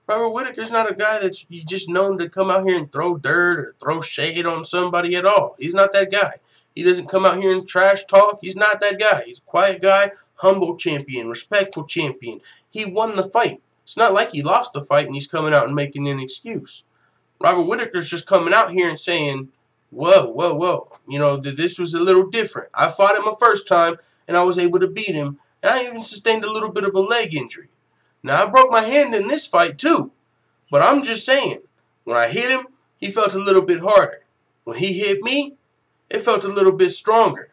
Robert Whittaker's not a guy that's just known to come out here and throw dirt or throw shade on somebody at all. He's not that guy. He doesn't come out here and trash talk. He's not that guy. He's a quiet guy, humble champion, respectful champion. He won the fight. It's not like he lost the fight and he's coming out and making an excuse. Robert Whittaker's just coming out here and saying, whoa, whoa, whoa. You know, this was a little different. I fought him a first time and I was able to beat him. And I even sustained a little bit of a leg injury. Now, I broke my hand in this fight too. But I'm just saying, when I hit him, he felt a little bit harder. When he hit me, it felt a little bit stronger.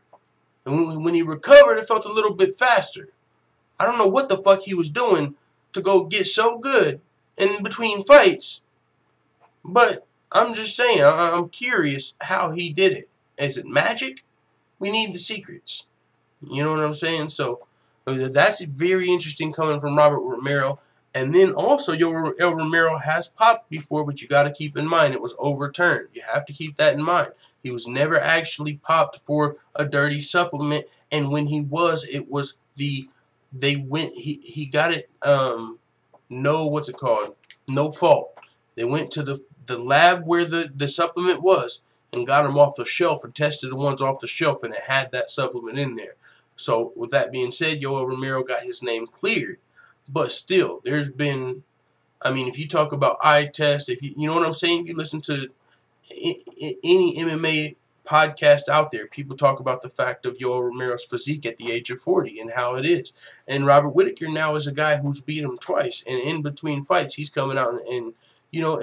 And when he recovered, it felt a little bit faster. I don't know what the fuck he was doing to go get so good in between fights. But I'm just saying, I'm curious how he did it. Is it magic? We need the secrets. You know what I'm saying? So that's very interesting coming from Robert Romero. And then also, Yoel Romero has popped before, but you got to keep in mind it was overturned. You have to keep that in mind. He was never actually popped for a dirty supplement, and when he was, it was he got it no fault. They went to the lab where the supplement was and got them off the shelf and tested the ones off the shelf, and it had that supplement in there. So with that being said, Yoel Romero got his name cleared. But still, there's been, I mean, if you talk about eye test, if you know what I'm saying, if you listen to any MMA podcast out there, people talk about the fact of Yoel Romero's physique at the age of 40 and how it is. And Robert Whittaker now is a guy who's beat him twice, and in between fights, he's coming out and you know,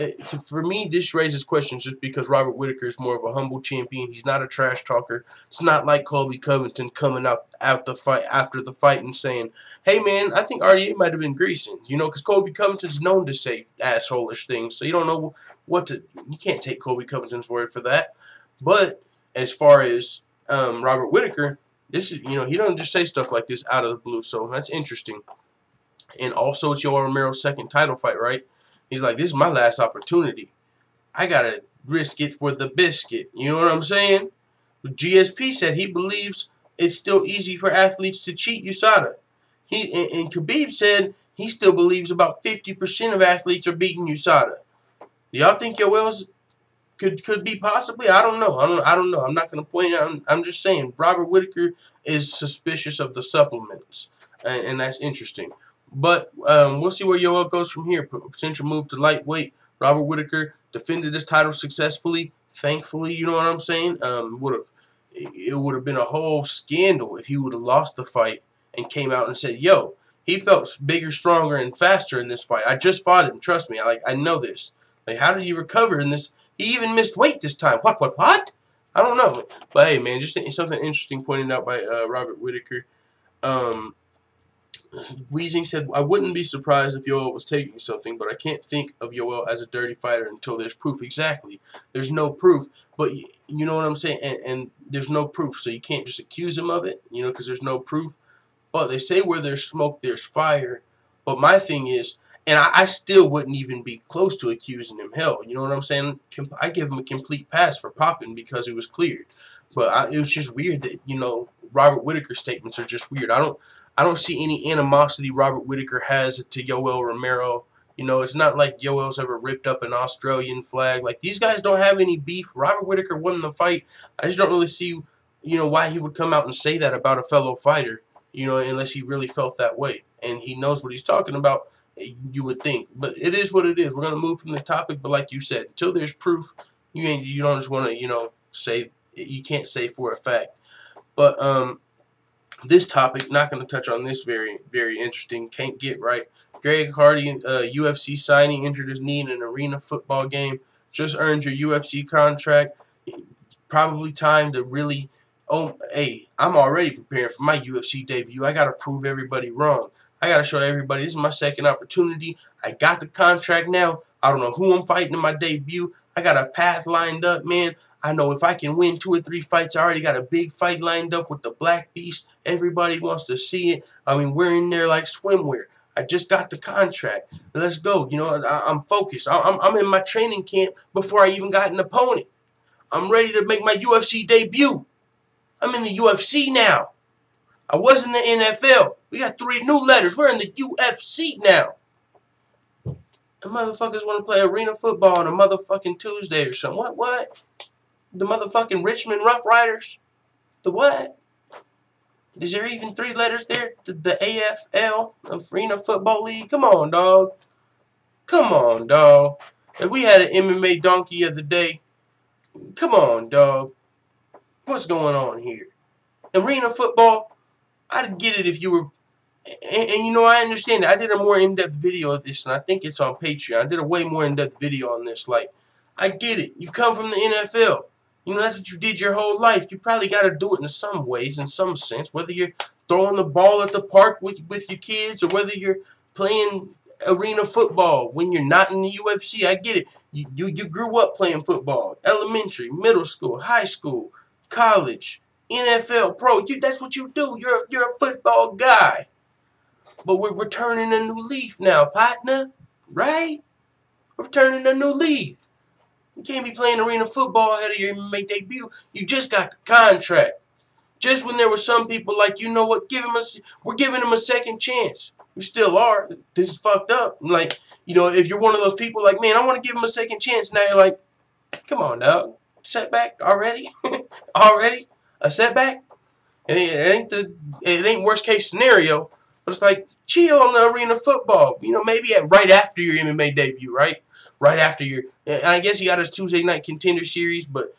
for me, this raises questions just because Robert Whittaker is more of a humble champion. He's not a trash talker. It's not like Colby Covington coming out the fight after the fight and saying, hey, man, I think RDA might have been greasing. You know, because Colby Covington's known to say asshole-ish things. So you don't know what to – you can't take Colby Covington's word for that. But as far as Robert Whittaker, this is, you know, he doesn't just say stuff like this out of the blue. So that's interesting. And also, it's Yoel Romero's second title fight, right? He's like, this is my last opportunity. I got to risk it for the biscuit. You know what I'm saying? GSP said he believes it's still easy for athletes to cheat USADA. And Khabib said he still believes about 50% of athletes are beating USADA. Do y'all think Yoel's could be possibly? I don't know. I don't know. I'm not going to point out. I'm just saying Robert Whittaker is suspicious of the supplements. And that's interesting. But we'll see where Yoel goes from here. Potential move to lightweight. Robert Whittaker defended his title successfully. Thankfully, you know what I'm saying? It would have been a whole scandal if he would have lost the fight and came out and said, yo, he felt bigger, stronger, and faster in this fight. I just fought him. Trust me. I know this. Like, how did he recover in this? He even missed weight this time. What? I don't know. But, hey, man, just something interesting pointed out by Robert Whittaker. Weezing said, I wouldn't be surprised if Yoel was taking something, but I can't think of Yoel as a dirty fighter until there's proof. Exactly. There's no proof, but you know what I'm saying? And there's no proof, so you can't just accuse him of it, you know, because there's no proof. But they say where there's smoke, there's fire. But my thing is, and I still wouldn't even be close to accusing him. Hell, you know what I'm saying? I give him a complete pass for popping because he was cleared. But it was just weird that, you know, Robert Whittaker's statements are just weird. I don't see any animosity Robert Whittaker has to Yoel Romero. You know, it's not like Yoel's ever ripped up an Australian flag. Like, these guys don't have any beef. Robert Whittaker won the fight. I just don't really see, you know, why he would come out and say that about a fellow fighter, you know, unless he really felt that way. And he knows what he's talking about, you would think. But it is what it is. We're going to move from the topic, but like you said, until there's proof, you don't just want to, you know, say, you can't say for a fact But this topic, not going to touch on this, very, very interesting. Can't get right. Greg Hardy, UFC signing, injured his knee in an arena football game. Just earned your UFC contract. Probably time to really, oh, hey, I'm already preparing for my UFC debut. I got to prove everybody wrong. I got to show everybody this is my second opportunity. I got the contract now. I don't know who I'm fighting in my debut. I got a path lined up, man. I know if I can win 2 or 3 fights, I already got a big fight lined up with the Black Beast. Everybody wants to see it. I mean, we're in there like swimwear. I just got the contract. Let's go. You know, I'm focused. I'm in my training camp before I even got an opponent. I'm ready to make my UFC debut. I'm in the UFC now. I was in the NFL. We got 3 new letters. We're in the UFC now. And motherfuckers want to play arena football on a motherfucking Tuesday or something. What? The motherfucking Richmond Rough Riders? The what? Is there even 3 letters there? The AFL, Arena Football League? Come on, dog. Come on, dog. If we had an MMA donkey of the day, come on, dog. What's going on here? Arena football, I'd get it if you were... And you know, I understand that. I did a more in-depth video of this, and I think it's on Patreon. I did a way more in-depth video on this. Like, I get it. You come from the NFL. You know, that's what you did your whole life. You probably got to do it in some ways, in some sense. Whether you're throwing the ball at the park with your kids or whether you're playing arena football when you're not in the UFC. I get it. You grew up playing football. Elementary, middle school, high school, college, NFL, pro. That's what you do. You're a football guy. But we're turning a new leaf now, partner. Right? We're turning a new leaf. You can't be playing arena football ahead of your MMA debut. You just got the contract. Just when there were some people like, you know what, we're giving him a second chance. We still are. This is fucked up. Like, you know, if you're one of those people like, man, I want to give him a second chance. Now you're like, come on, dog. Setback already? Already? A setback? It ain't worst case scenario. But it's like, chill on the arena football. You know, maybe right after your MMA debut, right? Right after I guess you got his Tuesday Night Contender Series, but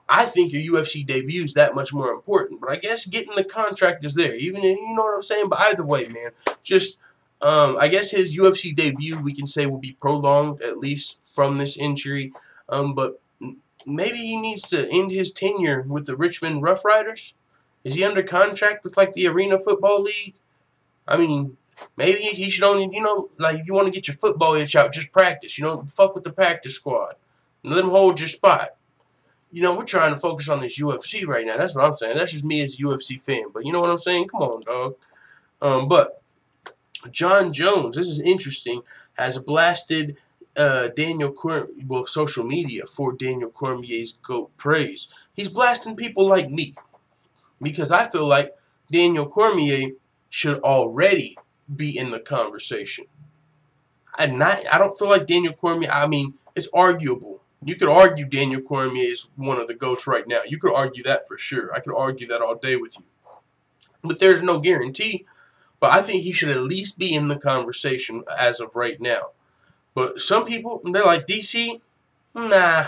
I think your UFC debut is that much more important. But I guess getting the contract is there. Even, you know what I'm saying? But either way, man, just, I guess his UFC debut, we can say, will be prolonged, at least from this injury. But maybe he needs to end his tenure with the Richmond Rough Riders. Is he under contract with, like, the Arena Football League? I mean, maybe he should only, you know, like, if you want to get your football itch out, just practice. You know, fuck with the practice squad. And let them hold your spot. You know, we're trying to focus on this UFC right now. That's what I'm saying. That's just me as a UFC fan. But you know what I'm saying? Come on, dog. But Jon Jones, this is interesting, has blasted Daniel Cormier, well, social media for Daniel Cormier's GOAT praise. He's blasting people like me because I feel like Daniel Cormier should already be in the conversation. I don't feel like Daniel Cormier, I mean, it's arguable. You could argue Daniel Cormier is one of the GOATs right now. You could argue that for sure. I could argue that all day with you. But there's no guarantee. But I think he should at least be in the conversation as of right now. But some people, they're like, DC, nah,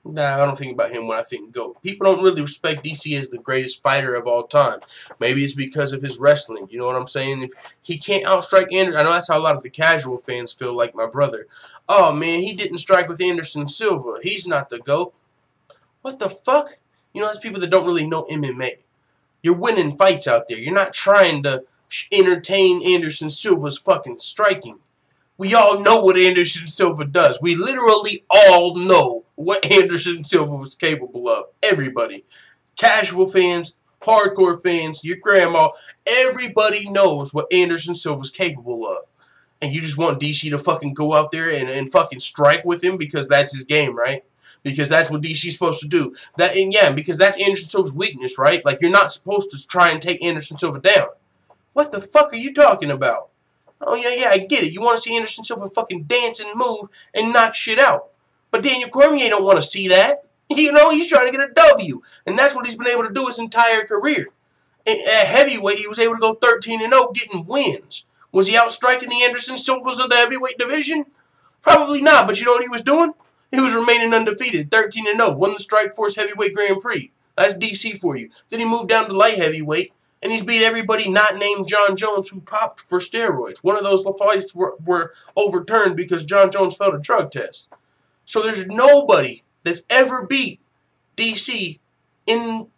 I don't think about him when I think GOAT. People don't really respect DC as the greatest fighter of all time. Maybe it's because of his wrestling. You know what I'm saying? If he can't outstrike Anderson, I know that's how a lot of the casual fans feel, like my brother. Oh, man, he didn't strike with Anderson Silva. He's not the GOAT. What the fuck? You know, there's people that don't really know MMA. You're winning fights out there. You're not trying to entertain Anderson Silva's fucking striking. We all know what Anderson Silva does. We literally all know what Anderson Silva was capable of. Everybody. Casual fans, hardcore fans, your grandma, everybody knows what Anderson Silva's capable of. And you just want DC to fucking go out there and fucking strike with him because that's his game, right? Because that's what DC's supposed to do. Because that's Anderson Silva's weakness, right? Like, you're not supposed to try and take Anderson Silva down. What the fuck are you talking about? Oh, yeah, I get it. You want to see Anderson Silva fucking dance and move and knock shit out. But Daniel Cormier don't want to see that. You know, he's trying to get a W. And that's what he's been able to do his entire career. At heavyweight, he was able to go 13-0 getting wins. Was he outstriking the Anderson Silvas of the heavyweight division? Probably not, but you know what he was doing? He was remaining undefeated, 13-0, won the Strikeforce Heavyweight Grand Prix. That's DC for you. Then he moved down to light heavyweight, and he's beat everybody not named Jon Jones who popped for steroids. One of those fights were overturned because Jon Jones failed a drug test. So there's nobody that's ever beat DC in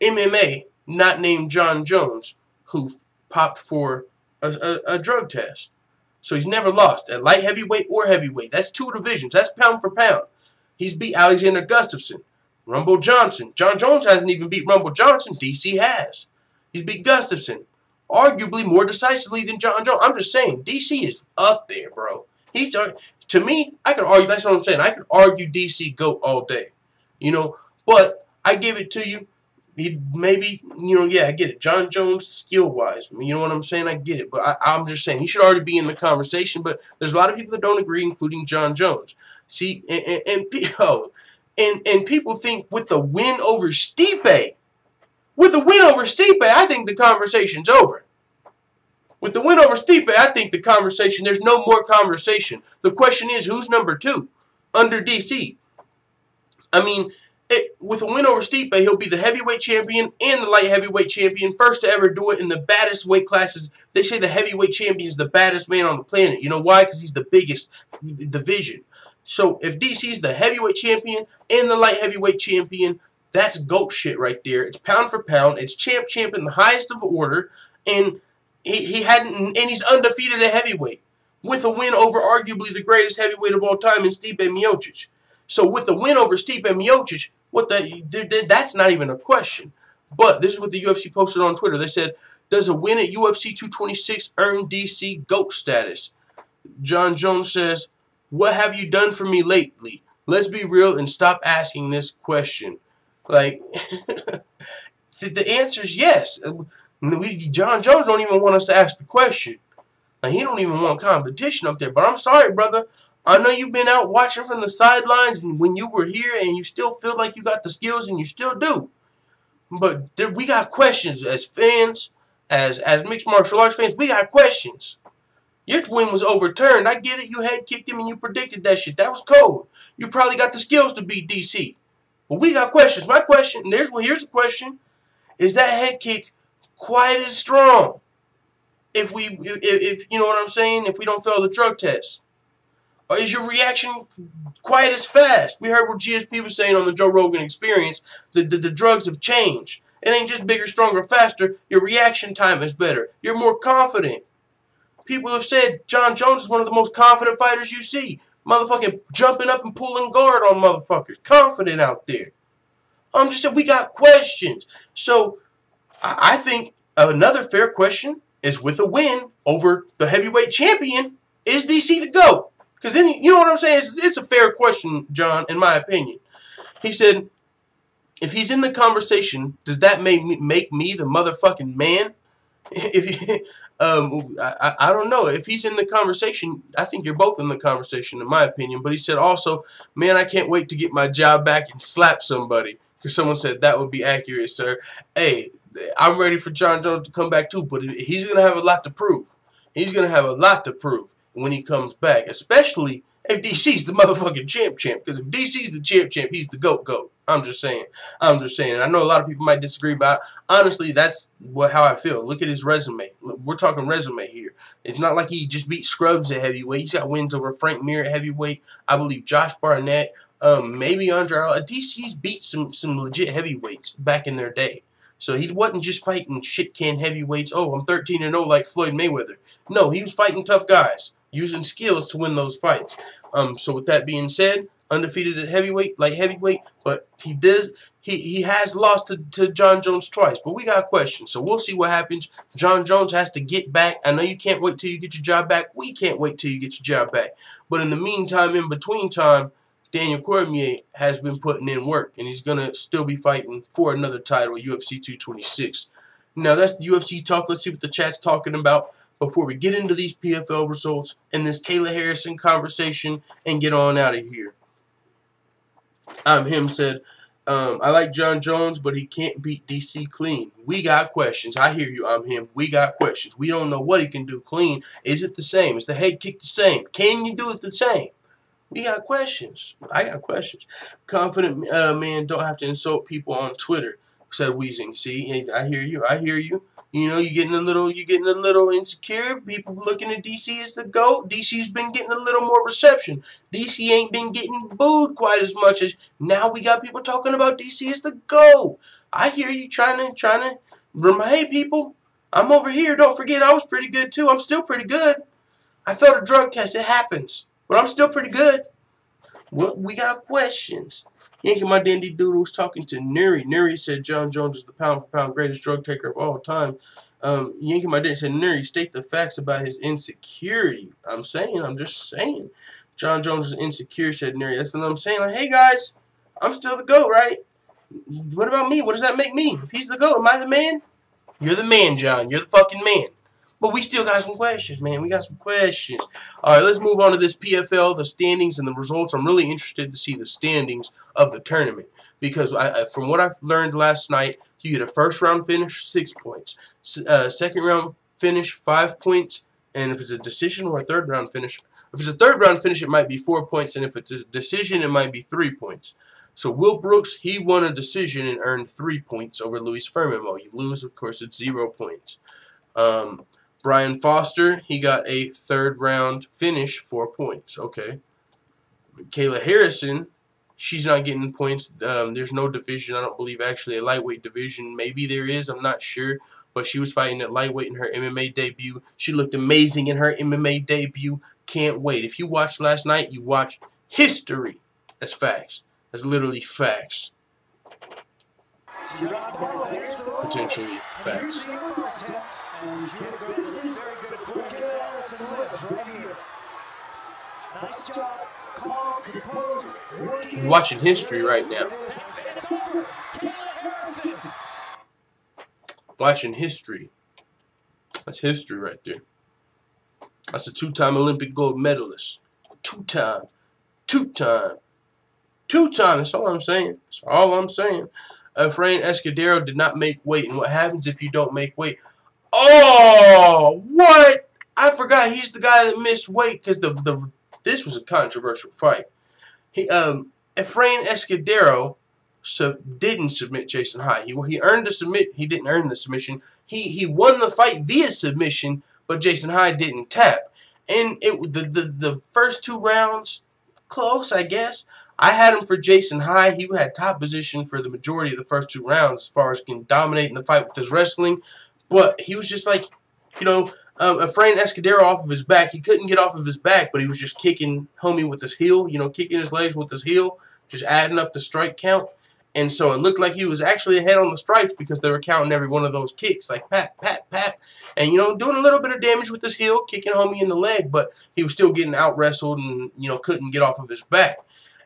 MMA not named Jon Jones who popped for a drug test. So he's never lost at light heavyweight or heavyweight. That's 2 divisions. That's pound for pound. He's beat Alexander Gustafsson, Rumble Johnson. Jon Jones hasn't even beat Rumble Johnson. DC has. He's beat Gustafsson, arguably more decisively than Jon Jones. I'm just saying, DC is up there, bro. He's, to me, I could argue, that's what I'm saying. I could argue DC GOAT all day. You know, but I give it to you. He maybe, you know, yeah, I get it. Jon Jones, skill-wise, you know what I'm saying? I get it. But I'm just saying, he should already be in the conversation. But there's a lot of people that don't agree, including Jon Jones. See, and people think with the win over Stipe, I think the conversation's over. With the win over Stipe, I think the conversation, there's no more conversation. The question is, who's number 2 under DC? I mean, with a win over Stipe, he'll be the heavyweight champion and the light heavyweight champion, first to ever do it in the baddest weight classes. They say the heavyweight champion is the baddest man on the planet. You know why? Because he's the biggest division. So if DC's the heavyweight champion and the light heavyweight champion, that's GOAT shit right there. It's pound for pound. It's champ in the highest of order, and he's undefeated at heavyweight with a win over arguably the greatest heavyweight of all time in Stipe Miocic. So with the win over Stipe Miocic, that's not even a question. But this is what the UFC posted on Twitter. They said, does a win at UFC 226 earn DC GOAT status? Jon Jones says, what have you done for me lately? Let's be real and stop asking this question. Like, the answer is yes. Jon Jones don't even want us to ask the question. Like, he don't even want competition up there. But I'm sorry, brother. I know you've been out watching from the sidelines and when you were here and you still feel like you got the skills and you still do. But we got questions as fans, as mixed martial arts fans, we got questions. Your win was overturned. I get it. You head kicked him and you predicted that shit. That was cold. You probably got the skills to beat DC. But we got questions. My question, here's the question. Is that head kick quite as strong? If you know what I'm saying, if we don't fail the drug test? Or is your reaction quite as fast? We heard what GSP was saying on the Joe Rogan Experience. The drugs have changed. It ain't just bigger, stronger, faster. Your reaction time is better. You're more confident. People have said Jon Jones is one of the most confident fighters you see. Motherfucking jumping up and pulling guard on motherfuckers. Confident out there. I'm just saying we got questions. So I think another fair question is, with a win over the heavyweight champion, is DC the GOAT? Because then, you know what I'm saying? It's a fair question, John, in my opinion. He said, if he's in the conversation, does that make me the motherfucking man? I don't know. If he's in the conversation, I think you're both in the conversation, in my opinion. But he said also, man, I can't wait to get my job back and slap somebody. Because someone said that would be accurate, sir. Hey, I'm ready for Jon Jones to come back too, but he's going to have a lot to prove. He's going to have a lot to prove when he comes back, especially if DC's the motherfucking champ. Because if DC's the champ, he's the GOAT. I'm just saying. And I know a lot of people might disagree, but honestly, that's how I feel. Look at his resume. We're talking resume here. It's not like he just beat scrubs at heavyweight. He's got wins over Frank Mir at heavyweight. I believe Josh Barnett, maybe Andre. DC's beat some legit heavyweights back in their day. So he wasn't just fighting shit-can heavyweights. Oh, I'm 13-0 like Floyd Mayweather. No, he was fighting tough guys, using skills to win those fights. So with that being said, undefeated at heavyweight, light heavyweight, but he has lost to Jon Jones twice. But we got questions, so we'll see what happens. Jon Jones has to get back. I know you can't wait till you get your job back. We can't wait till you get your job back. But in the meantime, in between time, Daniel Cormier has been putting in work, and he's going to still be fighting for another title at UFC 226. Now, that's the UFC talk. Let's see what the chat's talking about before we get into these PFL results and this Kayla Harrison conversation and get on out of here. I'm Him said, I like Jon Jones, but he can't beat DC clean. We got questions. I hear you, I'm Him. We got questions. We don't know what he can do clean. Is it the same? Is the head kick the same? Can you do it the same? We got questions. I got questions. Confident man don't have to insult people on Twitter. said Weezing. See, I hear you. I hear you. You know, you're getting a little insecure. People looking at DC as the GOAT. DC's been getting a little more reception. DC ain't been getting booed quite as much as now. We got people talking about DC as the GOAT. I hear you trying to hey people, I'm over here. Don't forget I was pretty good too. I'm still pretty good. I failed a drug test. It happens, but I'm still pretty good. Well, we got questions. Yanking My Dandy Doodle was talking to Nuri. Nuri said Jon Jones is the pound-for-pound greatest drug taker of all time. Yanking My Dandy said, Nuri, state the facts about his insecurity. I'm just saying. Jon Jones is insecure, said Nuri. That's what I'm saying. Like, hey, guys, I'm still the GOAT, right? What about me? What does that make me? If he's the GOAT, am I the man? You're the man, John. You're the fucking man. But we still got some questions, man. We got some questions. All right, let's move on to this PFL, the standings and the results. I'm really interested to see the standings of the tournament because from what I've learned last night, you get a first-round finish, 6 points. Second-round finish, 5 points. And if it's a decision or a third-round finish, if it's a third-round finish, it might be 4 points. And if it's a decision, it might be 3 points. So Will Brooks, he won a decision and earned 3 points over Luis Firmino. You lose, of course, it's 0 points. Brian Foster, he got a third-round finish, 4 points. Okay. Kayla Harrison, she's not getting points. There's no division. I don't believe actually a lightweight division. Maybe there is. I'm not sure. But she was fighting at lightweight in her MMA debut. She looked amazing in her MMA debut. Can't wait. If you watched last night, you watched history. That's facts. That's literally facts. Potentially facts. You're watching history right now. Watching history. That's history right there. That's a 2-time Olympic gold medalist. Two-time. That's all I'm saying. That's all I'm saying. Efrain Escudero did not make weight. And what happens if you don't make weight? Oh, what? I forgot he's the guy that missed weight because this was a controversial fight. Efrain Escudero didn't submit Jason High. He earned the submit. He didn't earn the submission. He won the fight via submission, but Jason High didn't tap. And the first 2 rounds, close, I guess. I had him for Jason High. He had top position for the majority of the first 2 rounds as far as can dominate in the fight with his wrestling. But he was just like, you know, Efrain Escudero off of his back. He couldn't get off of his back, but he was just kicking homie with his heel, you know, kicking his legs with his heel, just adding up the strike count. And so it looked like he was actually ahead on the strikes because they were counting every one of those kicks, like pat, pat, pat. And, you know, doing a little bit of damage with his heel, kicking homie in the leg, but he was still getting out-wrestled and, you know, couldn't get off of his back.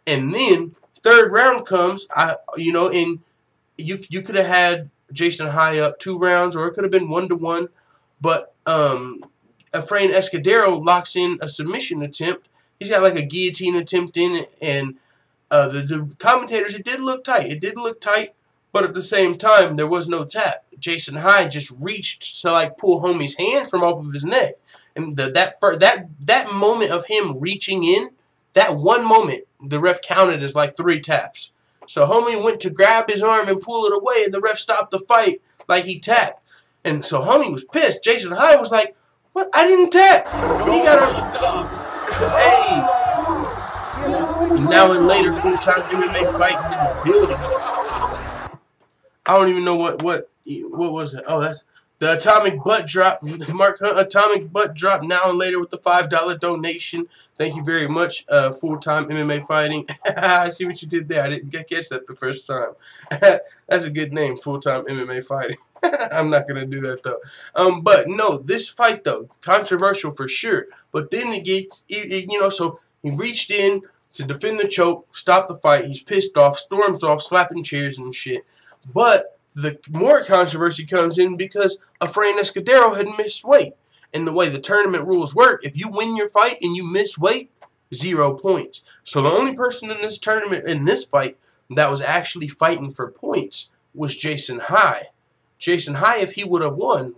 And then, third round comes, you know, and you could have had Jason High up 2 rounds, or it could have been 1-1. But Efrain Escudero locks in a submission attempt. He's got like a guillotine attempt in it, and the commentators, it did look tight. It did look tight, but at the same time, there was no tap. Jason High just reached to like pull homie's hand from off of his neck, and that moment of him reaching in, that one moment, the ref counted as like 3 taps. So homie went to grab his arm and pull it away, and the ref stopped the fight like he tapped. And so homie was pissed. Jason High was like, "What? I didn't tap." He got a hey. And now in later full-time MMA fight in the building. I don't even know what was it? Oh, that's the Atomic Butt Drop. Mark Hunt, Atomic Butt Drop now and later with the $5 donation. Thank you very much, full-time MMA fighting. I see what you did there. I didn't catch that the first time. That's a good name, full-time MMA fighting. I'm not going to do that, though. But, no, this fight, though, controversial for sure. But then it gets, you know, so he reached in to defend the choke, stop the fight. He's pissed off, storms off, slapping chairs and shit. But the more controversy comes in because Efrain Escudero had missed weight. And the way the tournament rules work, if you win your fight and you miss weight, 0 points. So the only person in this tournament, in this fight, that was actually fighting for points was Jason High. Jason High, if he would have won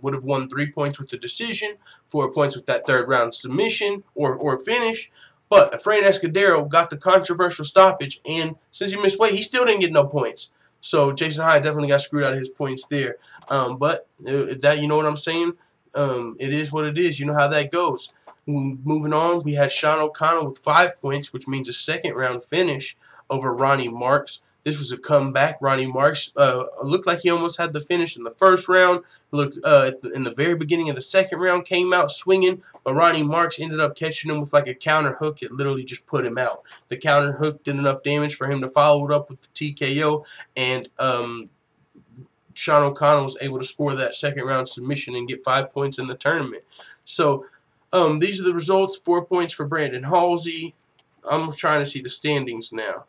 3 points with the decision, 4 points with that third round submission or finish. But Efrain Escudero got the controversial stoppage, and since he missed weight, he still didn't get no points. So Jason Hyde definitely got screwed out of his points there. But that, you know what I'm saying? It is what it is. You know how that goes. Moving on, we had Sean O'Connell with 5 points, which means a second round finish over Ronnie Marks. This was a comeback. Ronnie Marks looked like he almost had the finish in the first round. Looked in the very beginning of the second round, came out swinging, but Ronnie Marks ended up catching him with like a counter hook. It literally just put him out. The counter hook did enough damage for him to follow it up with the TKO, and Sean O'Connell was able to score that second round submission and get 5 points in the tournament. So these are the results. 4 points for Brandon Halsey. I'm trying to see the standings now.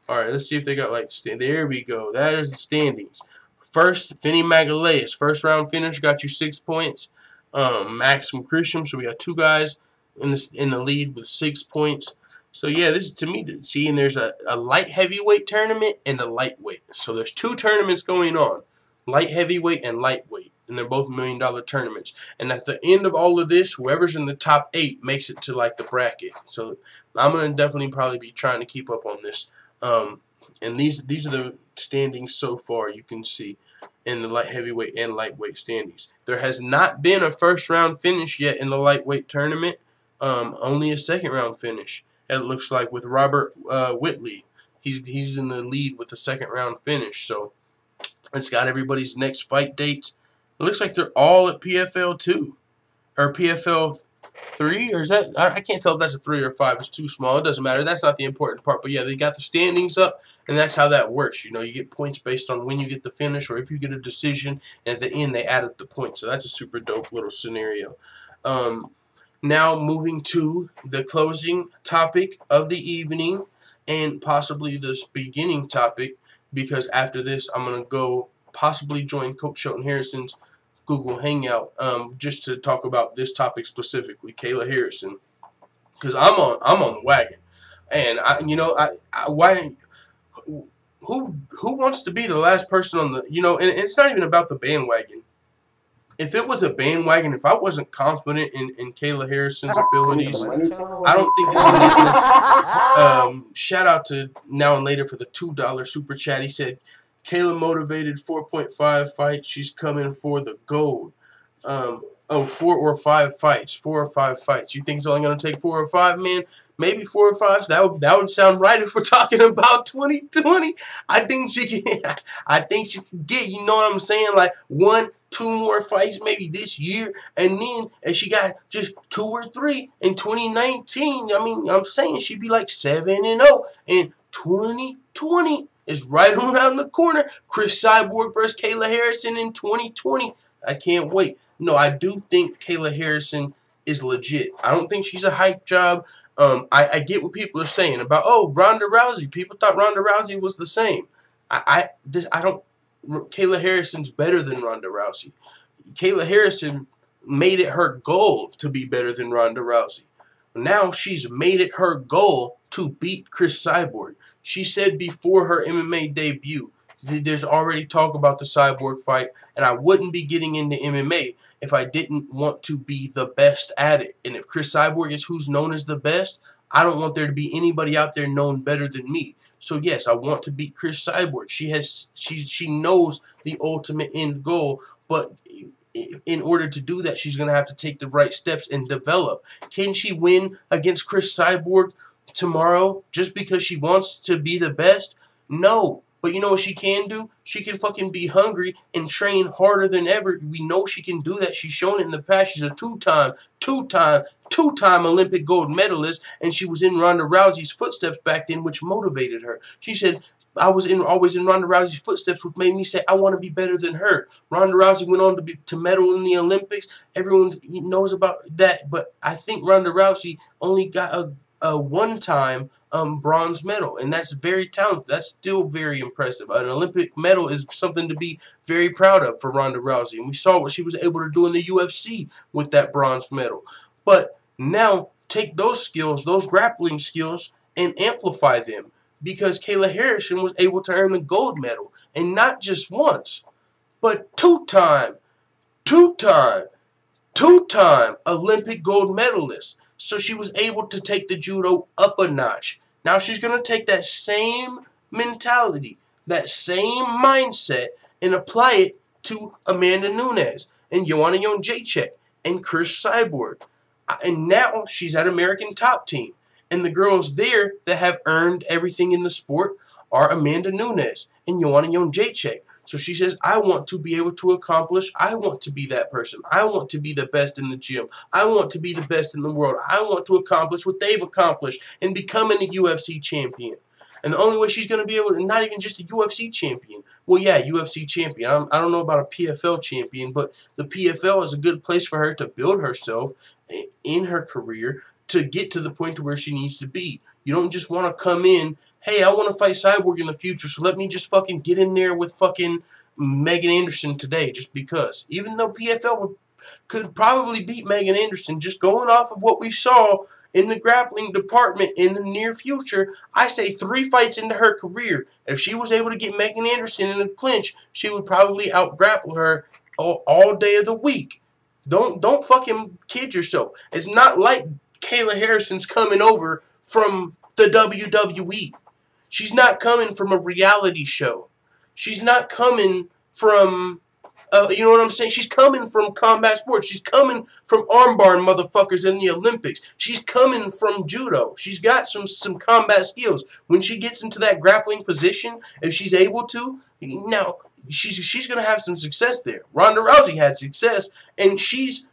All right, let's see if they got like there we go. There's the standings. First, Finney Magalhaes, first round finish, got you 6 points. Maxim Christian, so we got 2 guys in the lead with 6 points. So yeah, this is to me. See, and there's a light heavyweight tournament and a lightweight. So there's 2 tournaments going on, light heavyweight and lightweight, and they're both $1 million tournaments. And at the end of all of this, whoever's in the top 8 makes it to like the bracket. So I'm gonna definitely probably be trying to keep up on this. And these are the standings so far. You can see in the light heavyweight and lightweight standings. There has not been a first round finish yet in the lightweight tournament. Only a second round finish. It looks like with Robert Whitley. He's in the lead with a second round finish. So it's got everybody's next fight dates. It looks like they're all at PFL 2 or PFL 3, or is that? I can't tell if that's a 3 or 5. It's too small. It doesn't matter. That's not the important part. But yeah, they got the standings up, and that's how that works. You know, you get points based on when you get the finish or if you get a decision, and at the end they add up the points. So that's a super dope little scenario. Now moving to the closing topic of the evening, and possibly this beginning topic, because after this I'm gonna go possibly join Coach Shelton Harrison's Google Hangout just to talk about this topic specifically, Kayla Harrison, because I'm on the wagon, and who wants to be the last person on the, and it's not even about the bandwagon. If it was a bandwagon, if I wasn't confident in Kayla Harrison's abilities, I don't think this is this. Shout out to Now and Later for the $2 super chat. He said, Kayla motivated 4.5 fights. She's coming for the gold. 4 or 5 fights. 4 or 5 fights. You think it's only going to take 4 or 5, man? Maybe 4 or 5. That would sound right if we're talking about 2020. I think she can. I think she can get. You know what I'm saying? Like 1, 2 more fights maybe this year, and then if she got just 2 or 3 in 2019, I mean, I'm saying she'd be like 7-0, and 2020 is right around the corner. Chris Cyborg versus Kayla Harrison in 2020. I can't wait. No, I do think Kayla Harrison is legit. I don't think she's a hype job. I get what people are saying about, oh, Ronda Rousey. People thought Ronda Rousey was the same. I don't. Kayla Harrison's better than Ronda Rousey. Kayla Harrison made it her goal to be better than Ronda Rousey. Now she's made it her goal to beat Chris Cyborg. She said before her MMA debut, there's already talk about the Cyborg fight, and I wouldn't be getting into MMA if I didn't want to be the best at it. And if Chris Cyborg is who's known as the best, I don't want there to be anybody out there known better than me. So yes, I want to beat Chris Cyborg. She knows the ultimate end goal, but in order to do that, she's going to have to take the right steps and develop. Can she win against Chris Cyborg tomorrow just because she wants to be the best? No. But you know what she can do? She can fucking be hungry and train harder than ever. We know she can do that. She's shown it in the past. She's a two-time Olympic gold medalist, and she was in Ronda Rousey's footsteps back then, which motivated her. She said, I was always in Ronda Rousey's footsteps, which made me say, I want to be better than her. Ronda Rousey went on to medal in the Olympics. Everyone knows about that, but I think Ronda Rousey only got a one-time bronze medal, and that's very talented. That's still very impressive. An Olympic medal is something to be very proud of for Ronda Rousey, and we saw what she was able to do in the UFC with that bronze medal. But now take those skills, those grappling skills, and amplify them, because Kayla Harrison was able to earn the gold medal, and not just once, but two-time Olympic gold medalist. So she was able to take the judo up a notch. Now she's going to take that same mentality, that same mindset and apply it to Amanda Nunes and Joanna Jędrzejczyk and Chris Cyborg. And now she's at American Top Team. And the girls there that have earned everything in the sport are Amanda Nunes and Joanna Jędrzejczyk. So she says, I want to be able to accomplish. I want to be that person. I want to be the best in the gym. I want to be the best in the world. I want to accomplish what they've accomplished and becoming a UFC champion. And the only way she's going to be able to, not even just a UFC champion. Well, yeah, UFC champion. I don't know about a PFL champion, but the PFL is a good place for her to build herself in her career to get to the point to where she needs to be. You don't just want to come in, hey, I want to fight Cyborg in the future, so let me just fucking get in there with fucking Megan Anderson today just because. Even though PFL could probably beat Megan Anderson, just going off of what we saw in the grappling department in the near future, I say 3 fights into her career, if she was able to get Megan Anderson in a clinch, she would probably out-grapple her all day of the week. Don't fucking kid yourself. It's not like Kayla Harrison's coming over from the WWE. She's not coming from a reality show. She's not coming from... you know what I'm saying? She's coming from combat sports. She's coming from armbar motherfuckers in the Olympics. She's coming from judo. She's got some combat skills. When she gets into that grappling position, if she's able to, now she's going to have some success there. Ronda Rousey had success, and she's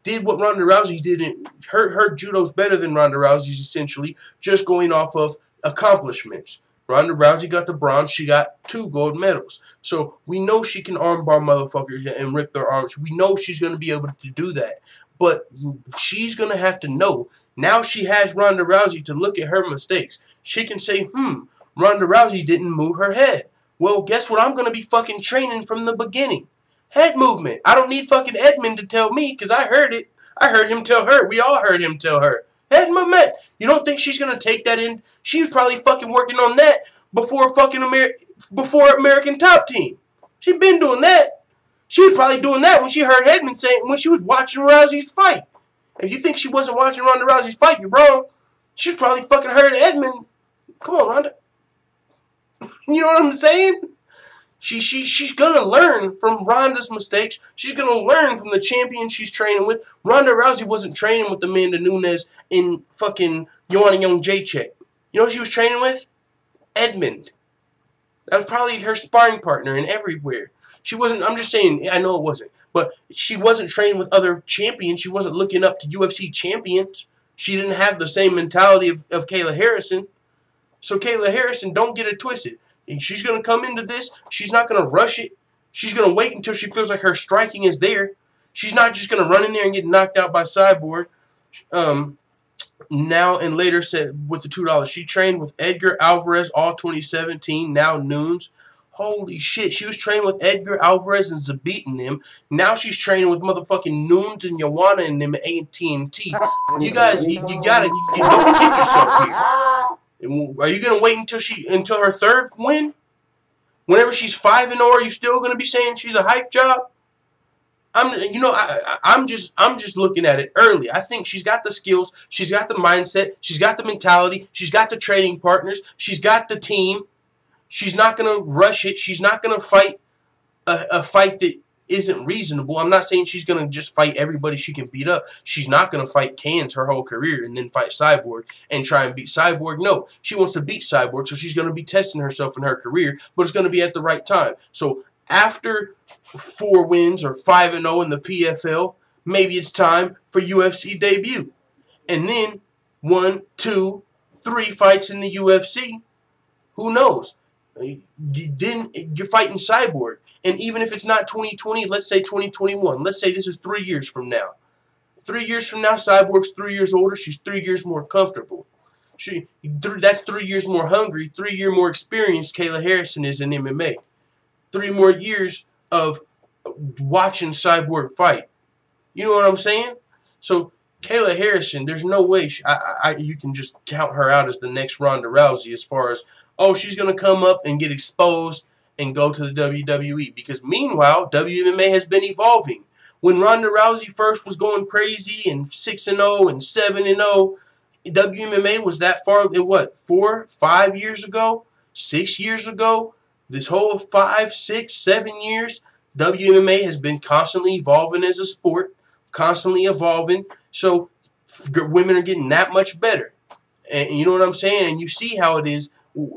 did what Ronda Rousey did. Her judo's better than Ronda Rousey's, essentially, just going off of accomplishments. Ronda Rousey got the bronze. She got 2 gold medals. So we know she can armbar motherfuckers and rip their arms. We know she's going to be able to do that. But she's going to have to know. Now she has Ronda Rousey to look at her mistakes. She can say, Ronda Rousey didn't move her head. Well, guess what? I'm going to be fucking training from the beginning. Head movement. I don't need fucking Edmund to tell me because I heard it. I heard him tell her. We all heard him tell her. Head movement. You don't think she's gonna take that in? She was probably fucking working on that before fucking American Top Team. She'd been doing that. She was probably doing that when she heard Edmund saying when she was watching Rousey's fight. If you think she wasn't watching Ronda Rousey's fight, you're wrong. She was probably fucking heard Edmund. Come on, Ronda. You know what I'm saying? She's gonna learn from Ronda's mistakes. She's gonna learn from the champion she's training with. Ronda Rousey wasn't training with Amanda Nunes and fucking Joanna Jędrzejczyk. You know who she was training with? Edmund. That was probably her sparring partner and everywhere. She wasn't, I'm just saying, I know it wasn't, but she wasn't training with other champions. She wasn't looking up to UFC champions. She didn't have the same mentality of Kayla Harrison. So Kayla Harrison, don't get it twisted. And she's going to come into this. She's not going to rush it. She's going to wait until she feels like her striking is there. She's not just going to run in there and get knocked out by Cyborg. Now and later said with the $2. She trained with Edgar Alvarez all 2017. Now Nunes. Holy shit. She was training with Edgar Alvarez and beating them. Now she's training with motherfucking Nunes and Joanna and them at AT&T. You guys, you gotta, you don't kid yourself here. Are you gonna wait until her 3rd win? Whenever she's 5-0, are you still gonna be saying she's a hype job? I'm just looking at it early. I think she's got the skills, she's got the mindset, she's got the mentality, she's got the training partners, she's got the team. She's not gonna rush it. She's not gonna fight a fight that isn't reasonable. I'm not saying she's going to just fight everybody she can beat up. She's not going to fight Cans her whole career and then fight Cyborg and try and beat Cyborg. No, she wants to beat Cyborg, so she's going to be testing herself in her career, but it's going to be at the right time. So after 4 wins or 5-0 in the PFL, maybe it's time for UFC debut. And then 1, 2, 3 fights in the UFC. Who knows? Then you're fighting Cyborg. And even if it's not 2020, let's say 2021. Let's say this is 3 years from now. 3 years from now, Cyborg's 3 years older. She's 3 years more comfortable. That's 3 years more hungry. 3 years more experienced Kayla Harrison is in MMA. 3 more years of watching Cyborg fight. You know what I'm saying? So Kayla Harrison, there's no way you can just count her out as the next Ronda Rousey as far as, oh, she's going to come up and get exposed and go to the WWE. Because meanwhile, WMMA has been evolving. When Ronda Rousey first was going crazy and 6-0 and 7-0, WMMA was that far, what, 4, 5 years ago? 6 years ago, this whole 5, 6, 7 years, WMMA has been constantly evolving as a sport, constantly evolving. So women are getting that much better. And you know what I'm saying? And you see how it is,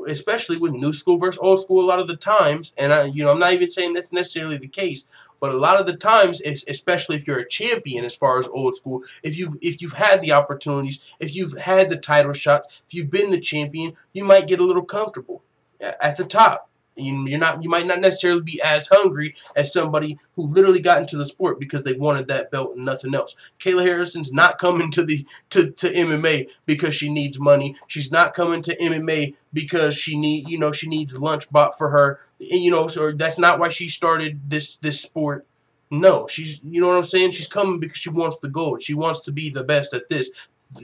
especially with new school versus old school a lot of the times. And I'm not even saying that's necessarily the case, but a lot of the times, especially if you're a champion as far as old school, if you've had the opportunities, if you've had the title shots, if you've been the champion, you might get a little comfortable at the top. You might not necessarily be as hungry as somebody who literally got into the sport because they wanted that belt and nothing else. Kayla Harrison's not coming to MMA because she needs money. She's not coming to MMA because she needs lunch bought for her. So that's not why she started this sport. No, you know what I'm saying? She's coming because she wants the gold. She wants to be the best at this.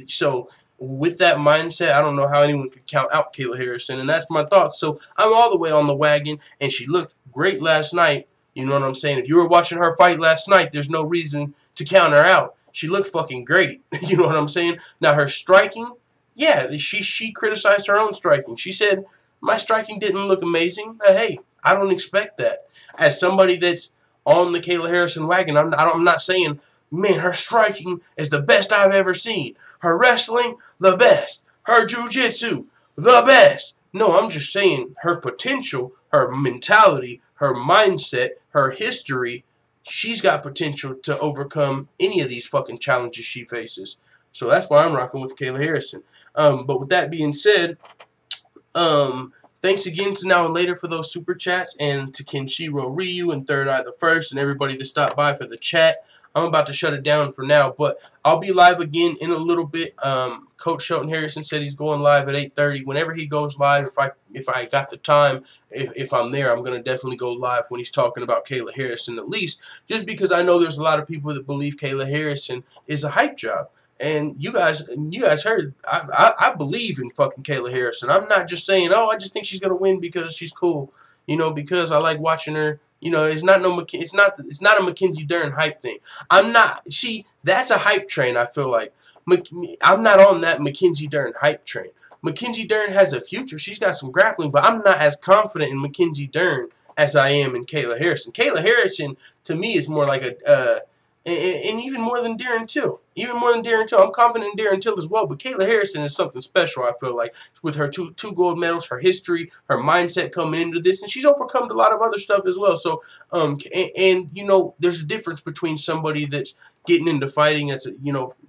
So with that mindset, I don't know how anyone could count out Kayla Harrison, and that's my thoughts. So I'm all the way on the wagon, and she looked great last night. You know what I'm saying? If you were watching her fight last night, there's no reason to count her out. She looked fucking great. You know what I'm saying? Now her striking, yeah, she criticized her own striking. She said, my striking didn't look amazing. Hey, I don't expect that. As somebody that's on the Kayla Harrison wagon, I'm not saying, man, her striking is the best I've ever seen. Her wrestling, the best. Her jiu-jitsu, the best. No, I'm just saying her potential, her mentality, her mindset, her history, she's got potential to overcome any of these fucking challenges she faces. So that's why I'm rocking with Kayla Harrison. But with that being said, thanks again to Now and Later for those super chats, and to Kenshiro Ryu and Third Eye the First and everybody that stopped by for the chat. I'm about to shut it down for now, but I'll be live again in a little bit. Coach Shelton Harrison said he's going live at 8:30. Whenever he goes live, if I got the time, if I'm there, I'm going to definitely go live when he's talking about Kayla Harrison, at least just because I know there's a lot of people that believe Kayla Harrison is a hype job. And you guys heard, I believe in fucking Kayla Harrison. I'm not just saying, oh, I just think she's going to win because she's cool, because I like watching her. It's not a Mackenzie Dern hype thing. That's a hype train, I feel like. I'm not on that Mackenzie Dern hype train. Mackenzie Dern has a future. She's got some grappling, but I'm not as confident in Mackenzie Dern as I am in Kayla Harrison. Kayla Harrison, to me, is more like and even more than Darren Till. I'm confident in Darren Till as well, but Kayla Harrison is something special, I feel like, with her two gold medals, her history, her mindset coming into this, and she's overcome a lot of other stuff as well. So, there's a difference between somebody that's getting into fighting, that's,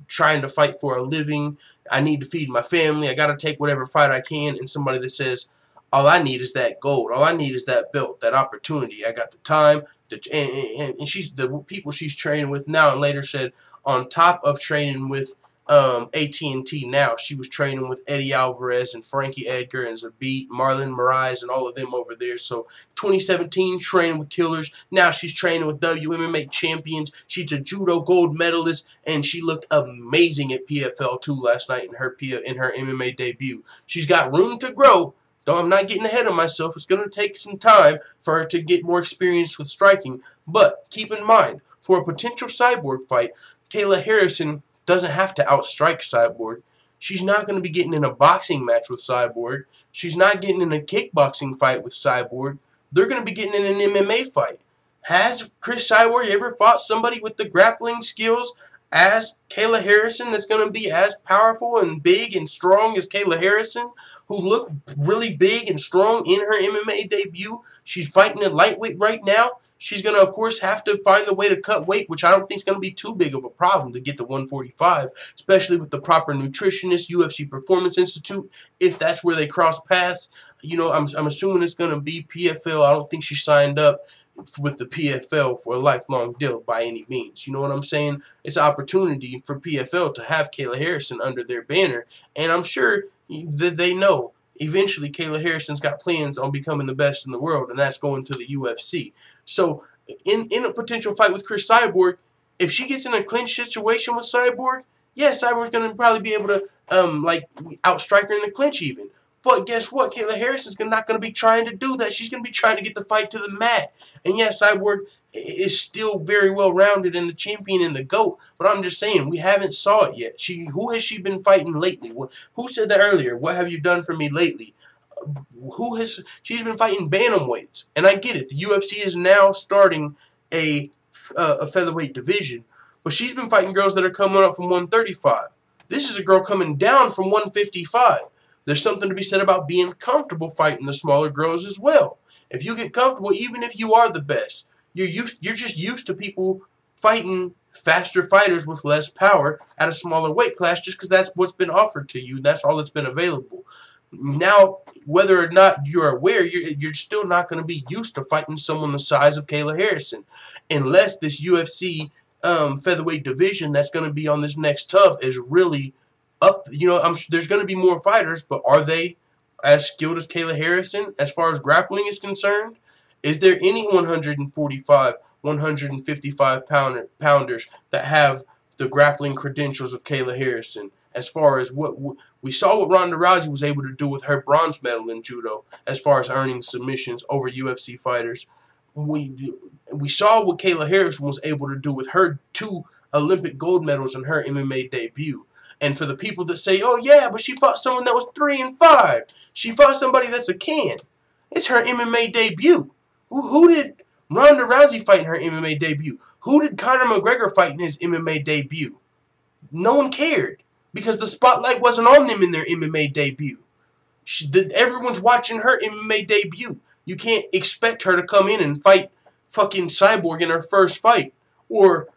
trying to fight for a living, I need to feed my family, I got to take whatever fight I can, and somebody that says, all I need is that gold. All I need is that belt, that opportunity. I got the time. And she's the people she's training with Now and Later said on top of training with AT&T now, she was training with Eddie Alvarez and Frankie Edgar and Zabit, Marlon Moraes, and all of them over there. So 2017, training with killers. Now she's training with WMMA champions. She's a judo gold medalist, and she looked amazing at PFL 2 last night in her MMA debut. She's got room to grow. Though I'm not getting ahead of myself, it's going to take some time for her to get more experience with striking. But keep in mind, for a potential Cyborg fight, Kayla Harrison doesn't have to outstrike Cyborg. She's not going to be getting in a boxing match with Cyborg. She's not getting in a kickboxing fight with Cyborg. They're going to be getting in an MMA fight. Has Chris Cyborg ever fought somebody with the grappling skills as Kayla Harrison that's going to be as powerful and big and strong as Kayla Harrison, who looked really big and strong in her MMA debut? She's fighting at lightweight right now. She's going to, of course, have to find the way to cut weight, which I don't think is going to be too big of a problem to get to 145, especially with the proper nutritionist, UFC Performance Institute, if that's where they cross paths. I'm assuming it's going to be PFL. I don't think she signed up with the PFL for a lifelong deal by any means. You know what I'm saying? It's an opportunity for PFL to have Kayla Harrison under their banner, and I'm sure that they know eventually Kayla Harrison's got plans on becoming the best in the world, and that's going to the UFC. So in a potential fight with Chris Cyborg, if she gets in a clinch situation with Cyborg, yeah, Cyborg's going to probably be able to outstrike her in the clinch even. But guess what? Kayla Harrison's not going to be trying to do that. She's going to be trying to get the fight to the mat. And yes, Cyborg is still very well-rounded and the champion and the GOAT. But I'm just saying, we haven't saw it yet. Who has she been fighting lately? Who said that earlier? What have you done for me lately? She's been fighting bantamweights, and I get it. The UFC is now starting a featherweight division, but she's been fighting girls that are coming up from 135. This is a girl coming down from 155. There's something to be said about being comfortable fighting the smaller girls as well. If you get comfortable, even if you are the best, you're just used to people fighting faster fighters with less power at a smaller weight class, just because that's what's been offered to you. That's all that's been available. Now, whether or not you're aware, you're still not going to be used to fighting someone the size of Kayla Harrison, unless this UFC featherweight division that's going to be on this next tough is really up. I'm sure there's going to be more fighters, but are they as skilled as Kayla Harrison as far as grappling is concerned? Is there any 145, 155 pounders that have the grappling credentials of Kayla Harrison? As far as what we saw what Ronda Rousey was able to do with her bronze medal in judo, as far as earning submissions over UFC fighters, we saw what Kayla Harrison was able to do with her 2 Olympic gold medals in her MMA debut. And for the people that say, "Oh yeah, but she fought someone that was 3-5. She fought somebody that's a can." It's her MMA debut. Who did Ronda Rousey fight in her MMA debut? Who did Conor McGregor fight in his MMA debut? No one cared, because the spotlight wasn't on them in their MMA debut. Everyone's watching her MMA debut. You can't expect her to come in and fight fucking Cyborg in her first fight, or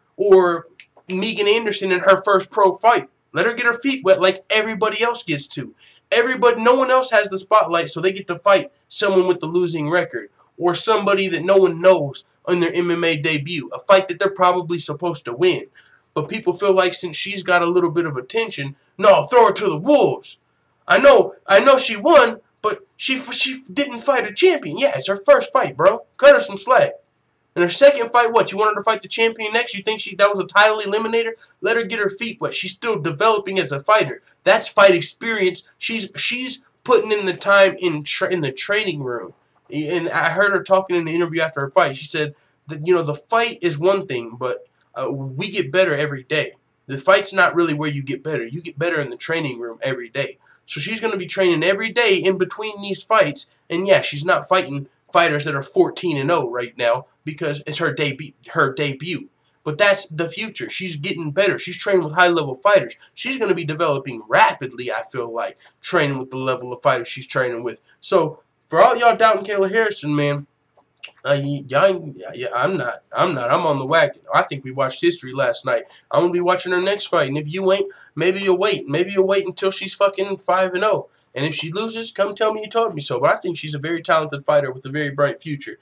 Megan Anderson in her first pro fight. Let her get her feet wet like everybody else gets to. No one else has the spotlight, so they get to fight someone with the losing record, or somebody that no one knows on their MMA debut, a fight that they're probably supposed to win. But people feel like since she's got a little bit of attention, no, throw her to the wolves. I know she won, but she didn't fight a champion. Yeah, it's her first fight, bro. Cut her some slack. And her second fight, what? You want her to fight the champion next? You think that was a title eliminator? Let her get her feet wet. She's still developing as a fighter. That's fight experience. She's putting in the time in the training room. And I heard her talking in the interview after her fight. She said that the fight is one thing, but we get better every day. The fight's not really where you get better. You get better in the training room every day. So she's going to be training every day in between these fights. And yeah, she's not fighting fighters that are 14-0 right now because it's her debut. But that's the future. She's getting better. She's training with high-level fighters. She's going to be developing rapidly, I feel like, training with the level of fighters she's training with. So for all y'all doubting Kayla Harrison, man, I'm not. I'm on the wagon. I think we watched history last night. I'm gonna be watching her next fight, and if you ain't, maybe you'll wait. Maybe you'll wait until she's fucking 5-0. And if she loses, come tell me you told me so. But I think she's a very talented fighter with a very bright future.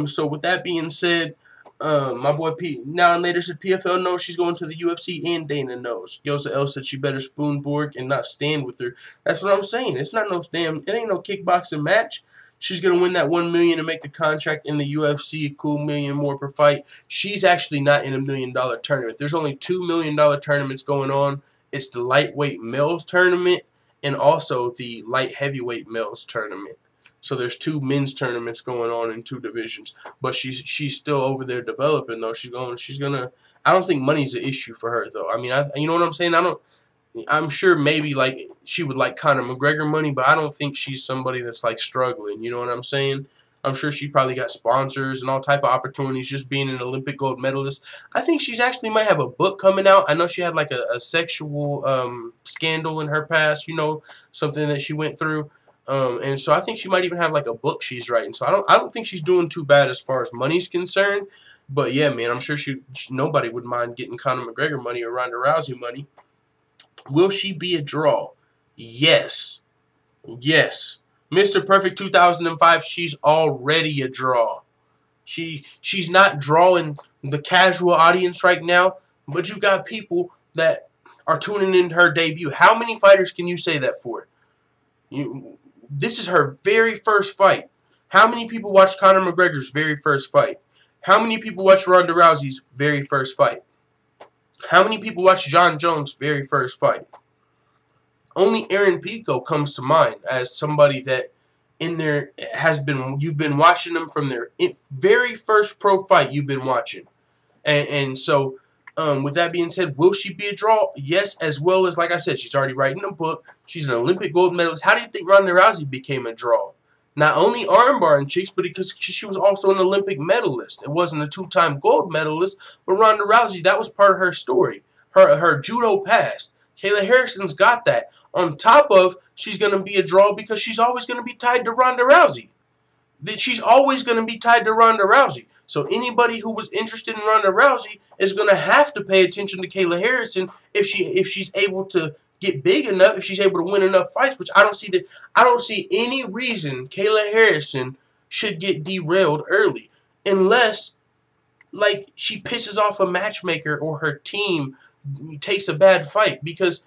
So with that being said, my boy P now and later said PFL knows she's going to the UFC, and Dana knows. Yosa L said she better spoonboard and not stand with her. That's what I'm saying. It's not no damn. It ain't no kickboxing match. She's going to win that $1 million and make the contract in the UFC, a cool $1 million more per fight. She's actually not in a $1 million tournament. There's only $2 million tournaments going on. It's the lightweight males tournament and also the light heavyweight males tournament. So there's 2 men's tournaments going on in 2 divisions. But she's still over there developing though. She's gonna. I don't think money's an issue for her though. I mean, you know what I'm saying? I'm sure maybe like she would like Conor McGregor money, but I don't think she's somebody that's like struggling. You know what I'm saying? I'm sure she probably got sponsors and all type of opportunities just being an Olympic gold medalist. I think she's actually might have a book coming out. I know she had like a sexual scandal in her past, something that she went through. And so I think she might even have like a book she's writing. So I don't think she's doing too bad as far as money's concerned. But yeah, man, I'm sure nobody would mind getting Conor McGregor money or Ronda Rousey money. Will she be a draw? Yes. Yes. Mr. Perfect 2005, she's already a draw. She's not drawing the casual audience right now, but you got people that are tuning in her debut. How many fighters can you say that for? This is her very first fight. How many people watched Conor McGregor's very first fight? How many people watched Ronda Rousey's very first fight? How many people watched Jon Jones' very first fight? Only Aaron Pico comes to mind as somebody that you've been watching them from their very first pro fight you've been watching. And so With that being said, will she be a draw? Yes, as well as, like I said, she's already writing a book. She's an Olympic gold medalist. How do you think Ronda Rousey became a draw? Not only armbarring chicks, but because she was also an Olympic medalist. It wasn't a two-time gold medalist, but Ronda Rousey, that was part of her story, her judo past. Kayla Harrison's got that. On top of, she's going to be a draw because she's always going to be tied to Ronda Rousey. She's always going to be tied to Ronda Rousey. So anybody who was interested in Ronda Rousey is going to have to pay attention to Kayla Harrison if she's able to get big enough, if she's able to win enough fights, which I don't see any reason Kayla Harrison should get derailed early unless like she pisses off a matchmaker or her team takes a bad fight, because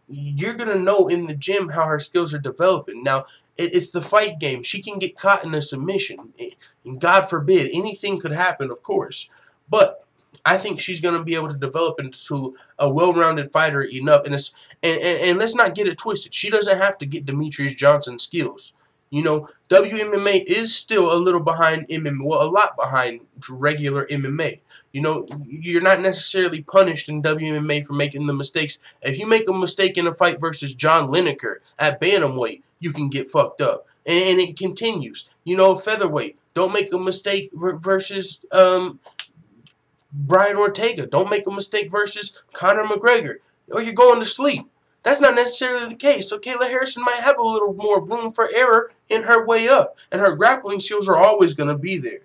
you're going to know in the gym how her skills are developing. Now, it's the fight game. She can get caught in a submission. And God forbid, anything could happen, of course. But I think she's going to be able to develop into a well-rounded fighter enough. And let's not get it twisted. She doesn't have to get Demetrius Johnson skills. You know, WMMA is still a little behind MMA, well, a lot behind regular MMA. You know, you're not necessarily punished in WMMA for making the mistakes. If you make a mistake in a fight versus John Lineker at bantamweight, you can get fucked up. And it continues. You know, featherweight, don't make a mistake versus Brian Ortega. Don't make a mistake versus Conor McGregor, or you're going to sleep. That's not necessarily the case. So Kayla Harrison might have a little more room for error in her way up. And her grappling skills are always going to be there.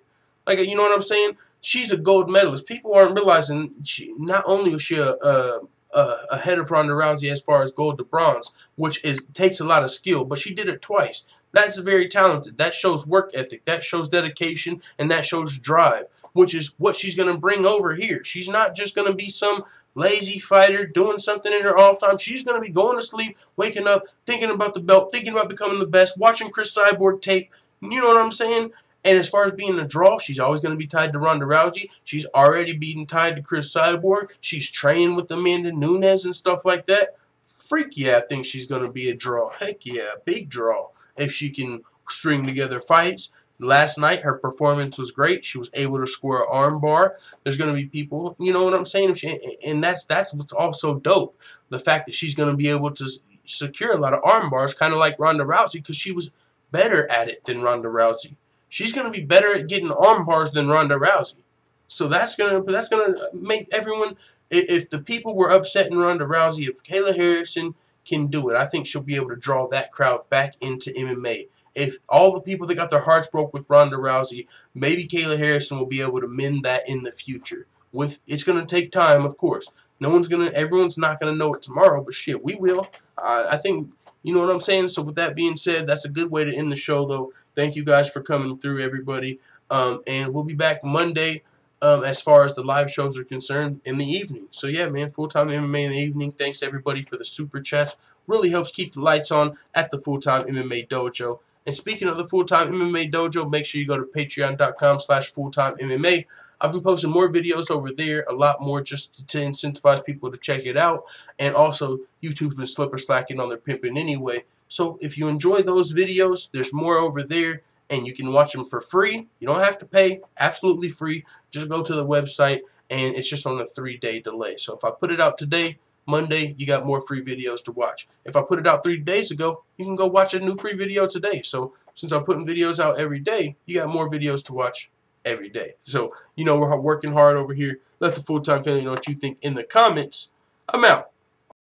Like, you know what I'm saying? She's a gold medalist. People aren't realizing not only was she ahead of Ronda Rousey as far as gold to bronze, which takes a lot of skill, but she did it twice. That's very talented. That shows work ethic. That shows dedication. And that shows drive, which is what she's going to bring over here. She's not just going to be some lazy fighter doing something in her off time. She's going to be going to sleep, waking up, thinking about the belt, thinking about becoming the best, watching Chris Cyborg tape. You know what I'm saying? And as far as being a draw, she's always going to be tied to Ronda Rousey. She's already been tied to Chris Cyborg. She's training with Amanda Nunes and stuff like that. Freak yeah, I think she's going to be a draw. Heck yeah, big draw if she can string together fights. Last night, her performance was great. She was able to score an arm bar. There's going to be people, you know what I'm saying? And that's what's also dope. The fact that she's going to be able to secure a lot of arm bars, kind of like Ronda Rousey, because she was better at it than Ronda Rousey. She's going to be better at getting arm bars than Ronda Rousey. So that's gonna make everyone, if the people were upsetting Ronda Rousey, if Kayla Harrison can do it, I think she'll be able to draw that crowd back into MMA. If all the people that got their hearts broke with Ronda Rousey, maybe Kayla Harrison will be able to mend that in the future. It's going to take time, of course. Everyone's not going to know it tomorrow, but shit, we will. I think, you know what I'm saying? So with that being said, that's a good way to end the show, though. Thank you guys for coming through, everybody. And we'll be back Monday as far as the live shows are concerned in the evening. So yeah, man, full-time MMA in the evening. Thanks, everybody, for the super chats. Really helps keep the lights on at the Full-Time MMA Dojo. And speaking of the Full-Time MMA Dojo, make sure you go to patreon.com/fulltimemma. I've been posting more videos over there, a lot more just to incentivize people to check it out. And also, YouTube's been slacking on their pimping anyway. So if you enjoy those videos, there's more over there, and you can watch them for free. You don't have to pay, absolutely free. Just go to the website, and it's just on a 3-day delay. So if I put it out today, Monday, you got more free videos to watch. If I put it out 3 days ago, you can go watch a new free video today. So since I'm putting videos out every day, you got more videos to watch every day. So, you know, we're working hard over here. Let the Full-Time family know what you think in the comments. I'm out.